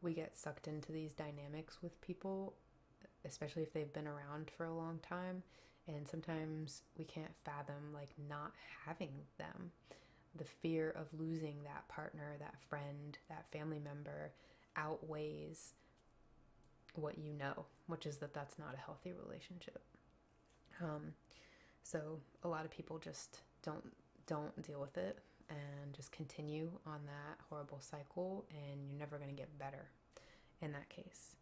We get sucked into these dynamics with people, especially if they've been around for a long time, and sometimes we can't fathom like not having them. The fear of losing that partner, that friend, that family member outweighs what you know, which is that that's not a healthy relationship. So a lot of people just don't deal with it and just continue on that horrible cycle, and you're never going to get better in that case.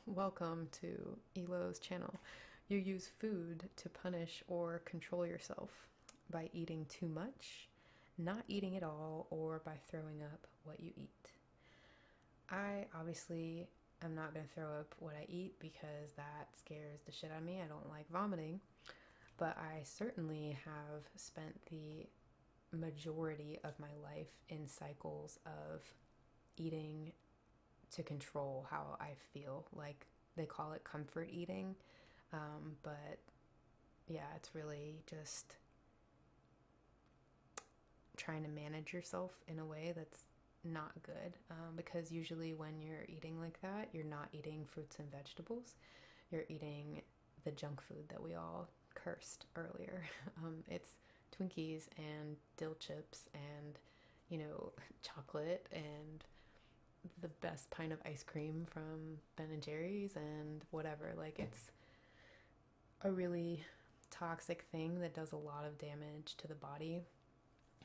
Welcome to Elo's channel. You use food to punish or control yourself by eating too much, not eating at all, or by throwing up what you eat. I obviously am not going to throw up what I eat because that scares the shit out of me. I don't like vomiting, but I certainly have spent the majority of my life in cycles of eating to control how I feel. Like, they call it comfort eating, but yeah, it's really just trying to manage yourself in a way that's not good, because usually when you're eating like that, you're not eating fruits and vegetables, you're eating the junk food that we all cursed earlier. It's Twinkies and dill chips and, chocolate and the best pint of ice cream from Ben and Jerry's and whatever. Like, it's a really toxic thing that does a lot of damage to the body.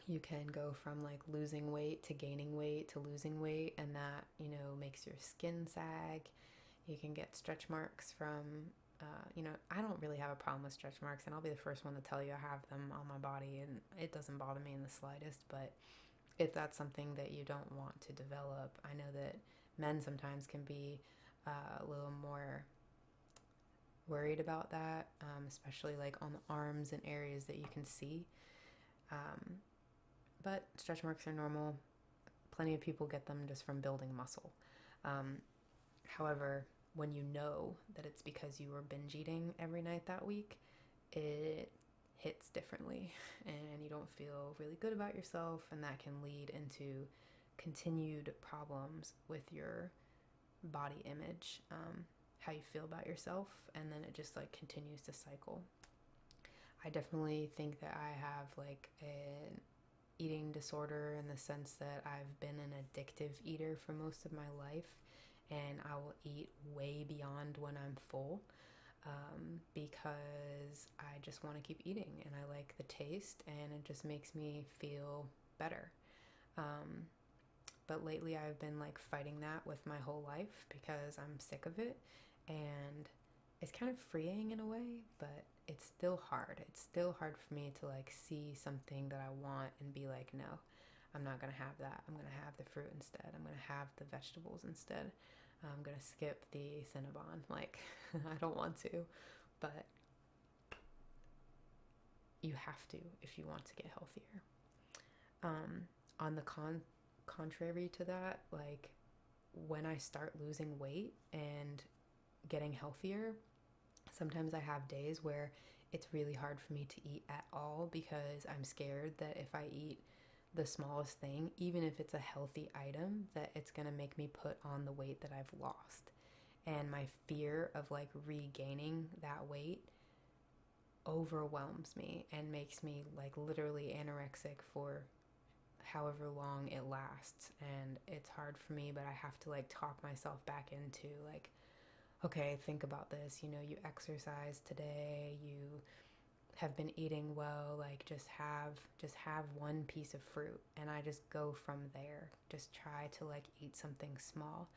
You can go from like losing weight to gaining weight to losing weight, and that, makes your skin sag. You can get stretch marks from, I don't really have a problem with stretch marks, and I'll be the first one to tell you I have them on my body, and it doesn't bother me in the slightest. But if that's something that you don't want to develop, I know that men sometimes can be a little more worried about that, especially like on the arms and areas that you can see. But stretch marks are normal. Plenty of people get them just from building muscle. However, when you know that it's because you were binge eating every night that week, it hits differently, and you don't feel really good about yourself, and that can lead into continued problems with your body image, how you feel about yourself, and then it just like continues to cycle. I definitely think that I have like an eating disorder in the sense that I've been an addictive eater for most of my life, and I will eat way beyond when I'm full, because I just want to keep eating, and I like the taste, and it just makes me feel better. But lately I've been like fighting that with my whole life because I'm sick of it, and it's kind of freeing in a way, but it's still hard. It's still hard for me to like see something that I want and be like, no, I'm not going to have that. I'm going to have the fruit instead. I'm going to have the vegetables instead. I'm going to skip the Cinnabon. Like, I don't want to, but you have to if you want to get healthier. On the contrary to that, like, when I start losing weight and getting healthier, sometimes I have days where it's really hard for me to eat at all because I'm scared that if I eat the smallest thing, even if it's a healthy item, that it's going to make me put on the weight that I've lost. And my fear of like regaining that weight overwhelms me and makes me like literally anorexic for however long it lasts. And it's hard for me, but I have to like talk myself back into like, okay, think about this. You know, you exercise today, you have been eating well, like just have one piece of fruit, and I just go from there. Just try to like eat something small.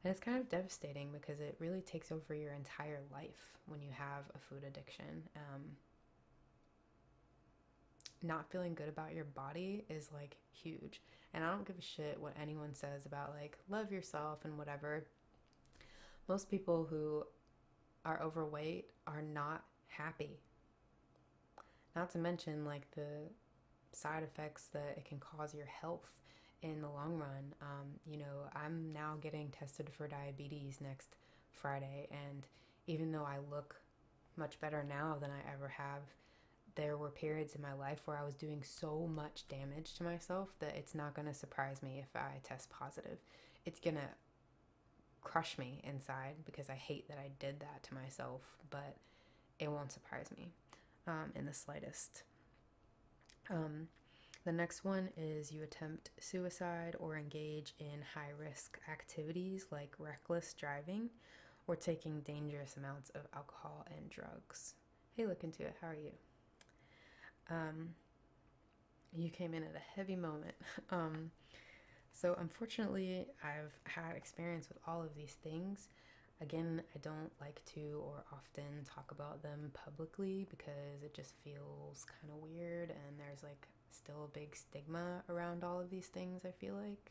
And it's kind of devastating because it really takes over your entire life when you have a food addiction. Not feeling good about your body is like huge. And I don't give a shit what anyone says about like love yourself and whatever. Most people who are overweight are not happy. Not to mention like the side effects that it can cause your health in the long run. You know, I'm now getting tested for diabetes next Friday, and even though I look much better now than I ever have, there were periods in my life where I was doing so much damage to myself that it's not going to surprise me if I test positive. It's going to crush me inside because I hate that I did that to myself, but it won't surprise me in the slightest. The next one is you attempt suicide or engage in high risk activities like reckless driving or taking dangerous amounts of alcohol and drugs. Hey, look into it. How are you? You came in at a heavy moment. So unfortunately, I've had experience with all of these things. Again, I don't like to or often talk about them publicly because it just feels kind of weird, and there's like still a big stigma around all of these things, I feel like.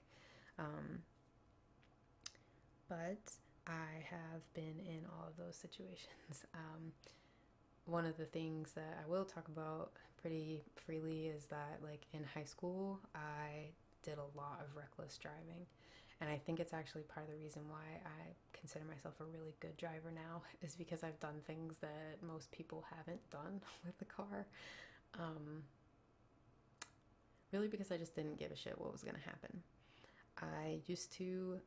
But I have been in all of those situations. One of the things that I will talk about pretty freely is that like in high school, I did a lot of reckless driving. And I think it's actually part of the reason why I consider myself a really good driver now, is because I've done things that most people haven't done with the car. Really because I just didn't give a shit what was going to happen. I used to,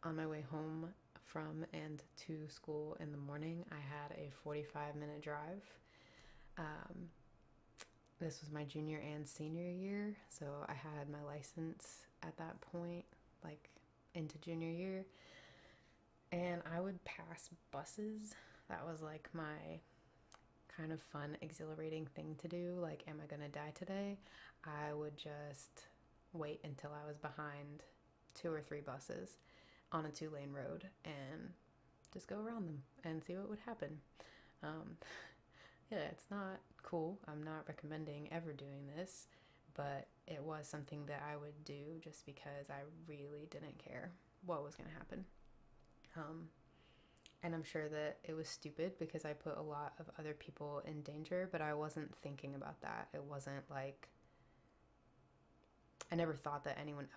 on my way home from and to school in the morning, I had a 45-minute drive. This was my junior and senior year, so I had my license at that point, like into junior year, and I would pass buses. That was like my kind of fun, exhilarating thing to do. Like, am I gonna die today? I would just wait until I was behind 2 or 3 buses on a 2-lane road and just go around them and see what would happen. Yeah, it's not cool. I'm not recommending ever doing this, but it was something that I would do just because I really didn't care what was going to happen. And I'm sure that it was stupid because I put a lot of other people in danger, but I wasn't thinking about that. It wasn't like, I never thought about anyone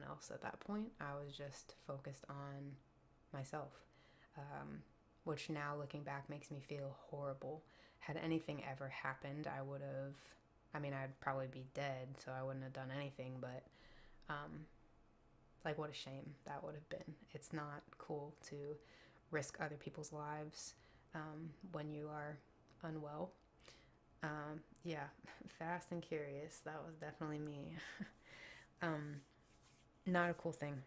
else at that point. I was just focused on myself, which now looking back makes me feel horrible. Had anything ever happened, I'd probably be dead, so I wouldn't have done anything, but like, what a shame that would have been. It's not cool to risk other people's lives when you are unwell. Yeah, Fast and Curious, that was definitely me. Not a cool thing.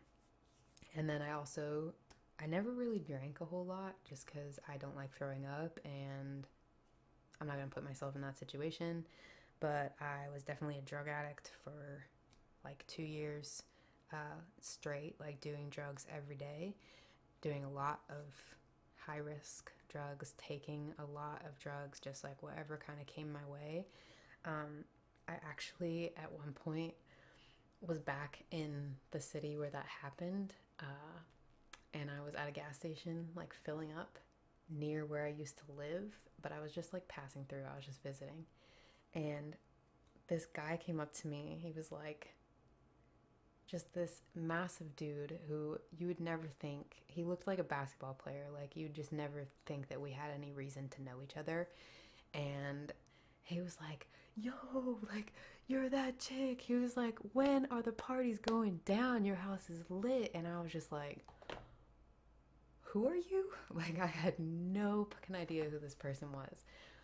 And then I never really drank a whole lot just because I don't like throwing up, and I'm not going to put myself in that situation. But I was definitely a drug addict for like 2 years straight, like doing drugs every day, doing a lot of high risk drugs, taking a lot of drugs, just like whatever kind of came my way. I actually at one point was back in the city where that happened, and I was at a gas station like filling up near where I used to live, but I was just like passing through. I was just visiting, and this guy came up to me. He was like just this massive dude who you would never think, he looked like a basketball player. Like, you'd just never think that we had any reason to know each other. And he was like, yo, like, you're that chick. He was like, when are the parties going down? Your house is lit. And I was just like, who are you? Like, I had no fucking idea who this person was.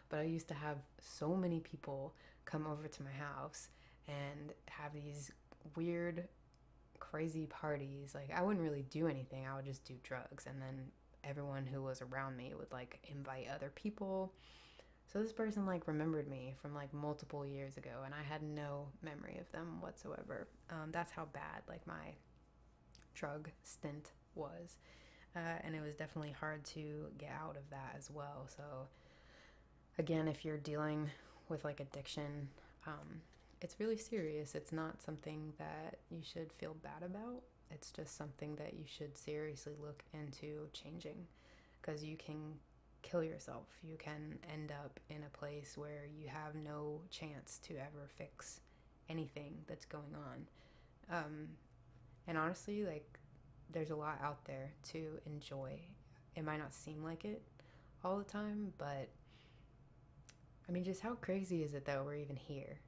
But I used to have so many people come over to my house and have these weird, crazy parties. Like, I wouldn't really do anything, I would just do drugs. And then everyone who was around me would like invite other people. So this person like remembered me from like multiple years ago, and I had no memory of them whatsoever. That's how bad like my drug stint was. And it was definitely hard to get out of that as well. So again, if you're dealing with like addiction, it's really serious. It's not something that you should feel bad about. It's just something that you should seriously look into changing, because you can kill yourself. You can end up in a place where you have no chance to ever fix anything that's going on. And honestly, like, there's a lot out there to enjoy. It might not seem like it all the time, but I mean, just how crazy is it that we're even here?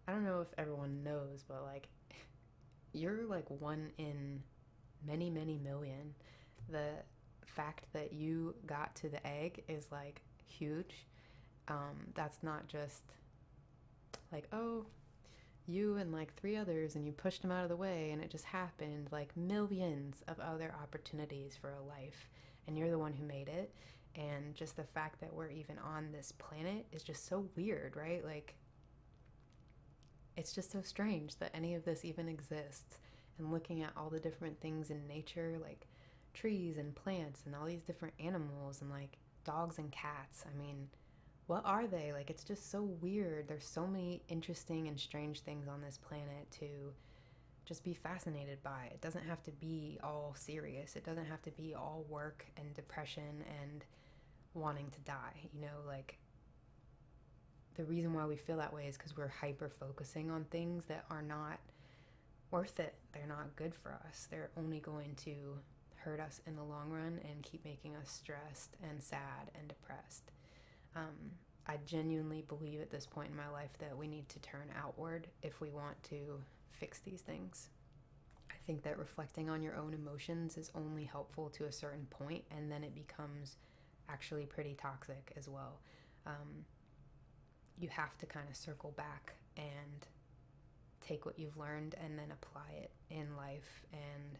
I don't know if everyone knows, but like, you're like one in many, many million. The fact that you got to the egg is like huge. That's not just like, oh, you and like three others and you pushed them out of the way and it just happened. Like, millions of other opportunities for a life, and you're the one who made it. And just the fact that we're even on this planet is just so weird, right? Like, it's just so strange that any of this even exists. And looking at all the different things in nature, like trees and plants and all these different animals and like dogs and cats. I mean, what are they? Like, it's just so weird. There's so many interesting and strange things on this planet to just be fascinated by. It doesn't have to be all serious. It doesn't have to be all work and depression and wanting to die. You know, like, the reason why we feel that way is because we're hyper focusing on things that are not worth it. They're not good for us. They're only going to hurt us in the long run and keep making us stressed and sad and depressed. I genuinely believe at this point in my life that we need to turn outward if we want to fix these things. I think that reflecting on your own emotions is only helpful to a certain point, and then it becomes actually pretty toxic as well. You have to kind of circle back and take what you've learned and then apply it in life and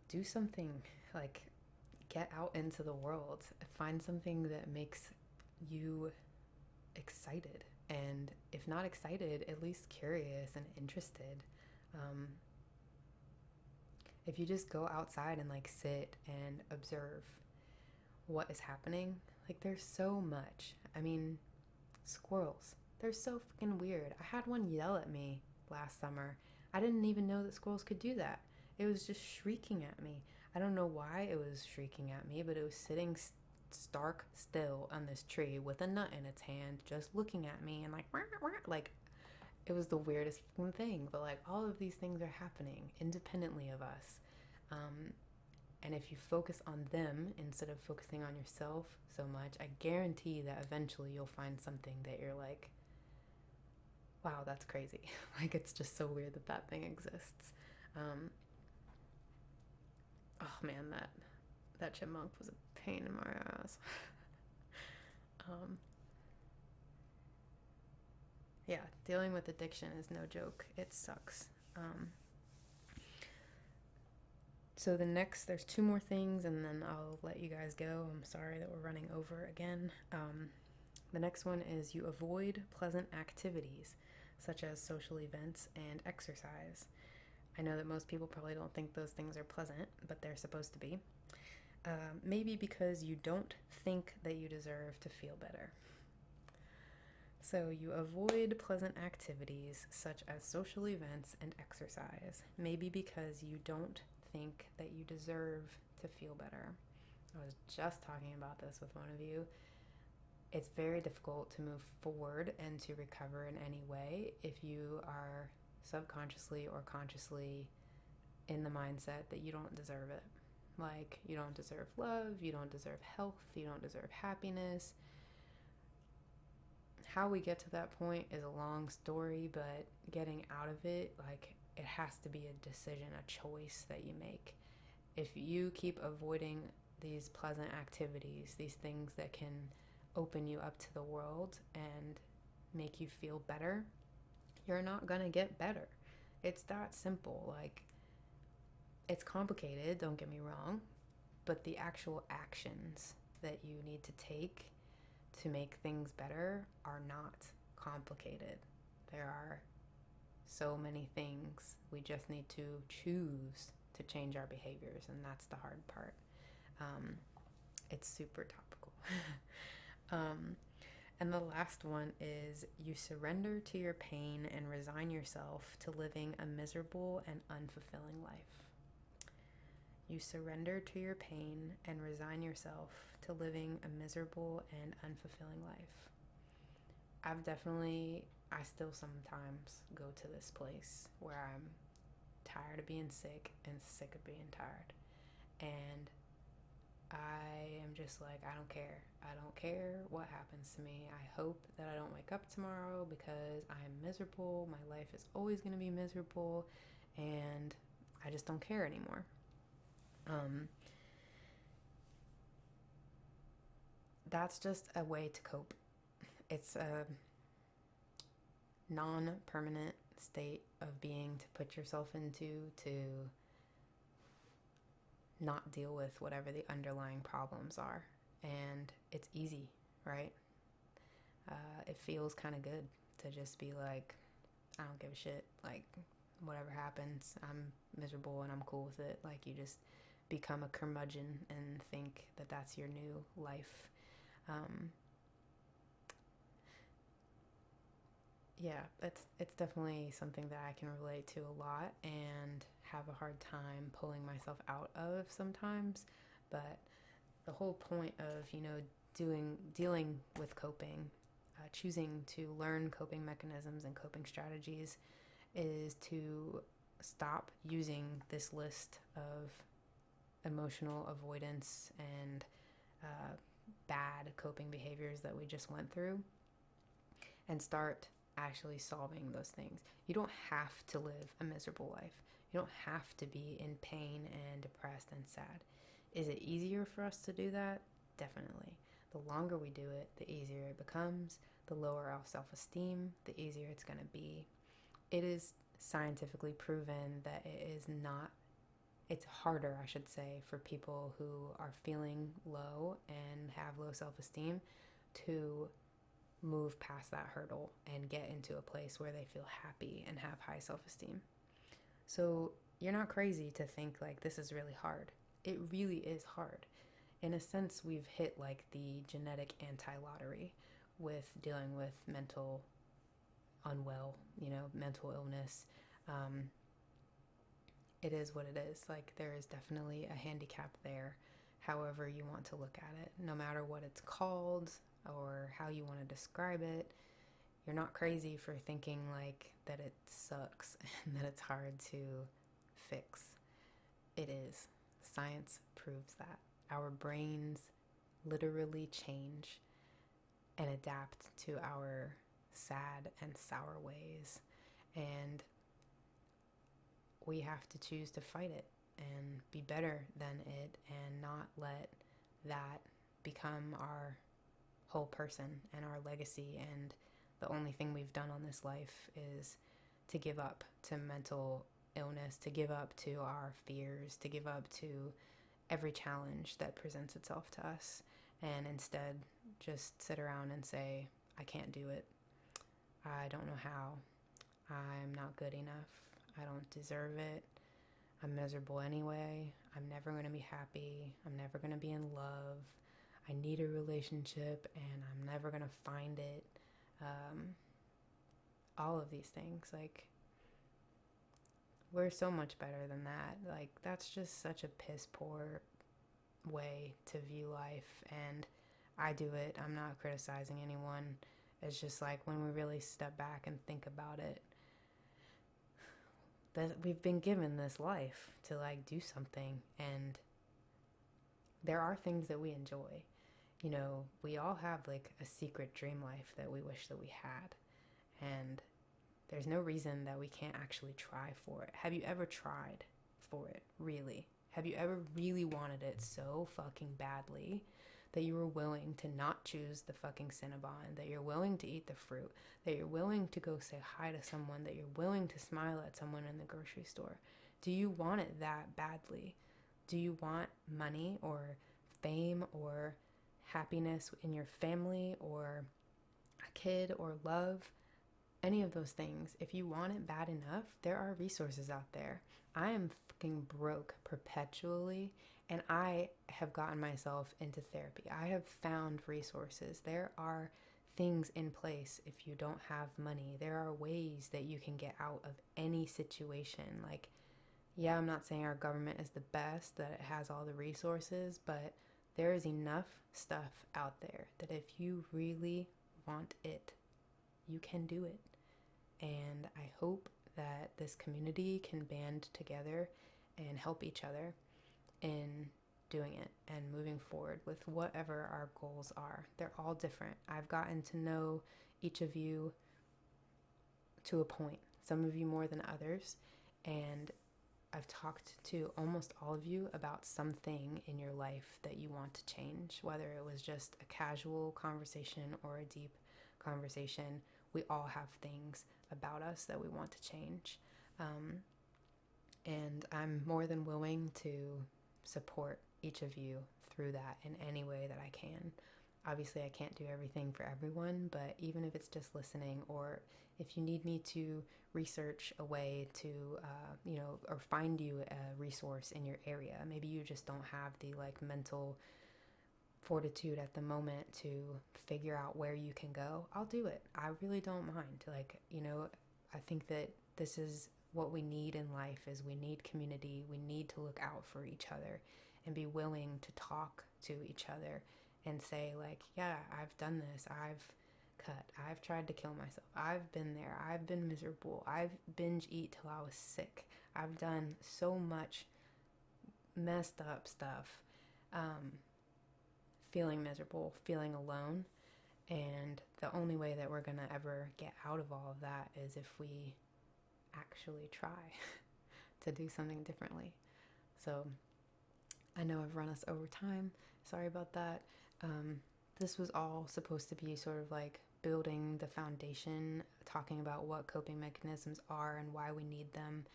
do something. Like, get out into the world, find something that makes you excited, and if not excited, at least curious and interested. If you just go outside and like sit and observe what is happening, like, there's so much. I mean, squirrels, they're so freaking weird. I had one yell at me last summer. I didn't even know that squirrels could do that. It was just shrieking at me. I don't know why it was shrieking at me, but it was sitting stark still on this tree with a nut in its hand, just looking at me and like, wah, wah. Like, it was the weirdest thing. But like, all of these things are happening independently of us. And if you focus on them instead of focusing on yourself so much, I guarantee that eventually you'll find something that you're like, wow, that's crazy. Like, it's just so weird that that thing exists. Oh man, that chipmunk was a pain in my ass. Yeah, dealing with addiction is no joke. It sucks. So there's two more things, and then I'll let you guys go. I'm sorry that we're running over again. The next one is you avoid pleasant activities, such as social events and exercise. I know that most people probably don't think those things are pleasant, but they're supposed to be. Maybe because you don't think that you deserve to feel better. So you avoid pleasant activities such as social events and exercise, maybe because you don't think that you deserve to feel better. I was just talking about this with one of you. It's very difficult to move forward and to recover in any way if you are subconsciously or consciously in the mindset that you don't deserve it. Like, you don't deserve love, you don't deserve health, you don't deserve happiness. How we get to that point is a long story, but getting out of it, like, it has to be a decision, a choice that you make. If you keep avoiding these pleasant activities, these things that can open you up to the world and make you feel better, you're not gonna get better. It's that simple. Like, it's complicated, don't get me wrong, but the actual actions that you need to take to make things better are not complicated. There are so many things. We just need to choose to change our behaviors, and that's the hard part. It's super topical. And the last one is you surrender to your pain and resign yourself to living a miserable and unfulfilling life. You surrender to your pain and resign yourself to living a miserable and unfulfilling life. I still sometimes go to this place where I'm tired of being sick and sick of being tired. And I am just like, I don't care. I don't care what happens to me. I hope that I don't wake up tomorrow because I am miserable. My life is always going to be miserable, and I just don't care anymore. That's just a way to cope. It's a non-permanent state of being to put yourself into to not deal with whatever the underlying problems are. And it's easy, right? It feels kind of good to just be like, I don't give a shit. Like, whatever happens, I'm miserable and I'm cool with it. Like, you just become a curmudgeon and think that that's your new life. Yeah, it's definitely something that I can relate to a lot and have a hard time pulling myself out of sometimes. But the whole point of, dealing with coping, choosing to learn coping mechanisms and coping strategies is to stop using this list of emotional avoidance and bad coping behaviors that we just went through and start actually solving those things. You don't have to live a miserable life. You don't have to be in pain and depressed and sad. Is it easier for us to do that? Definitely. The longer we do it, the easier it becomes. The lower our self-esteem, the easier it's going to be. It is scientifically proven that it's harder, I should say, for people who are feeling low and have low self-esteem to move past that hurdle and get into a place where they feel happy and have high self-esteem. So you're not crazy to think like this is really hard. It really is hard. In a sense, we've hit like the genetic anti-lottery with dealing with mental illness. It is what it is. Like, there is definitely a handicap there, however you want to look at it. No matter what it's called or how you want to describe it, you're not crazy for thinking like that it sucks and that it's hard to fix. It is. Science proves that. Our brains literally change and adapt to our sad and sour ways, and we have to choose to fight it and be better than it and not let that become our whole person and our legacy. And the only thing we've done on this life is to give up to mental illness, to give up to our fears, to give up to every challenge that presents itself to us, and instead just sit around and say, I can't do it. I don't know how. I'm not good enough. I don't deserve it. I'm miserable anyway. I'm never going to be happy. I'm never going to be in love. I need a relationship and I'm never going to find it. All of these things, like, we're so much better than that. Like, that's just such a piss poor way to view life, and I do it. I'm not criticizing anyone. It's just like, when we really step back and think about it, that we've been given this life to like do something, and there are things that we enjoy. We all have like a secret dream life that we wish that we had, and there's no reason that we can't actually try for it. Have you ever tried for it? Really? Have you ever really wanted it so fucking badly that you were willing to not choose the fucking Cinnabon, that you're willing to eat the fruit, that you're willing to go say hi to someone, that you're willing to smile at someone in the grocery store? Do you want it that badly? Do you want money or fame or happiness in your family or a kid or love? Any of those things, if you want it bad enough, there are resources out there. I am fucking broke perpetually, and I have gotten myself into therapy. I have found resources. There are things in place if you don't have money. There are ways that you can get out of any situation. Like, yeah, I'm not saying our government is the best, that it has all the resources, but there is enough stuff out there that if you really want it, you can do it. And I hope that this community can band together and help each other in doing it and moving forward with whatever our goals are. They're all different. I've gotten to know each of you to a point, some of you more than others, and I've talked to almost all of you about something in your life that you want to change, whether it was just a casual conversation or a deep conversation. We all have things about us that we want to change. And I'm more than willing to support each of you through that in any way that I can. Obviously, I can't do everything for everyone, but even if it's just listening, or if you need me to research a way to, or find you a resource in your area, maybe you just don't have the mental fortitude at the moment to figure out where you can go, I'll do it. I really don't mind. I think that this is what we need in life is we need community. We need to look out for each other and be willing to talk to each other and say yeah, I've done this. I've cut. I've tried to kill myself. I've been there. I've been miserable. I've binge eat till I was sick. I've done so much messed up stuff. Feeling miserable, feeling alone. And the only way that we're going to ever get out of all of that is if we actually try to do something differently. So I know I've run us over time. Sorry about that. This was all supposed to be sort of building the foundation, talking about what coping mechanisms are and why we need them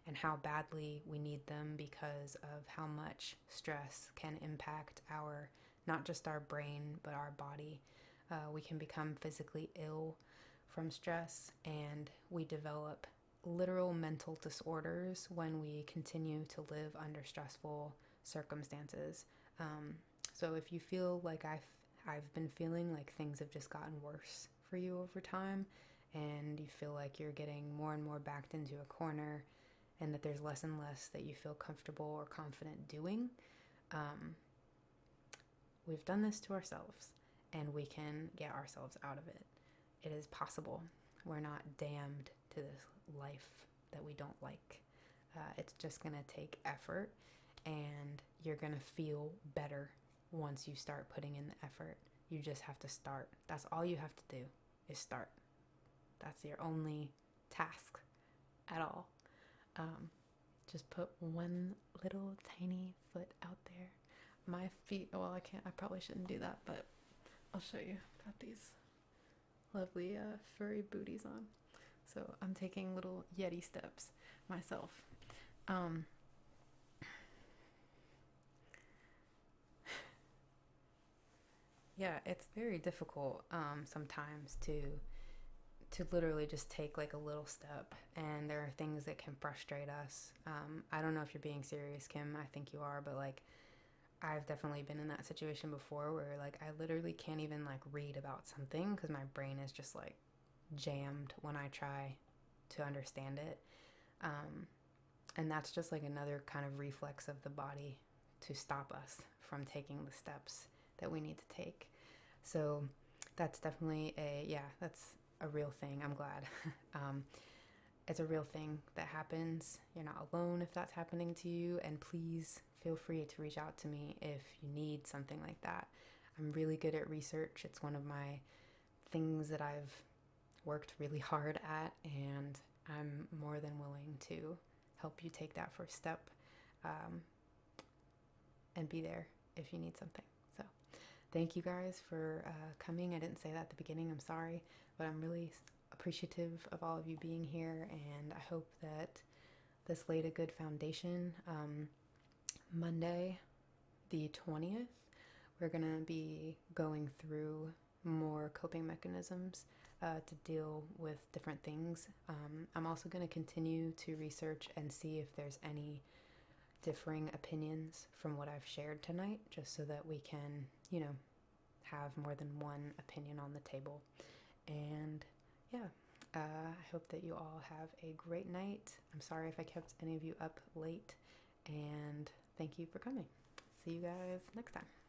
and how badly we need them because of how much stress can impact not just our brain, but our body. We can become physically ill from stress, and we develop literal mental disorders when we continue to live under stressful circumstances. So if you feel like I've been feeling like things have just gotten worse for you over time, and you feel like you're getting more and more backed into a corner, and that there's less and less that you feel comfortable or confident doing, we've done this to ourselves, and we can get ourselves out of it. It is possible. We're not damned to this life that we don't like. It's just going to take effort, and you're going to feel better once you start putting in the effort. You just have to start. That's all you have to do is start. That's your only task at all. Just put one little tiny foot out there. My feet, I can't, I probably shouldn't do that, but I'll show you. I've got these lovely furry booties on. So I'm taking little Yeti steps myself. Yeah, it's very difficult sometimes to literally just take a little step, and there are things that can frustrate us. I don't know if you're being serious, Kim. I think you are, but I've definitely been in that situation before where I literally can't even read about something because my brain is just jammed when I try to understand it. And that's just like another kind of reflex of the body to stop us from taking the steps that we need to take. So that's definitely that's a real thing. I'm glad. It's a real thing that happens. You're not alone if that's happening to you, and please feel free to reach out to me if you need something like that. I'm really good at research. It's one of my things that I've worked really hard at, and I'm more than willing to help you take that first step. and be there if you need something. So thank you guys for coming. I didn't say that at the beginning, I'm sorry, but I'm really appreciative of all of you being here, and I hope that this laid a good foundation. Monday, the 20th, we're going to be going through more coping mechanisms to deal with different things. I'm also going to continue to research and see if there's any differing opinions from what I've shared tonight, just so that we can, have more than one opinion on the table. And yeah, I hope that you all have a great night. I'm sorry if I kept any of you up late, and thank you for coming. See you guys next time.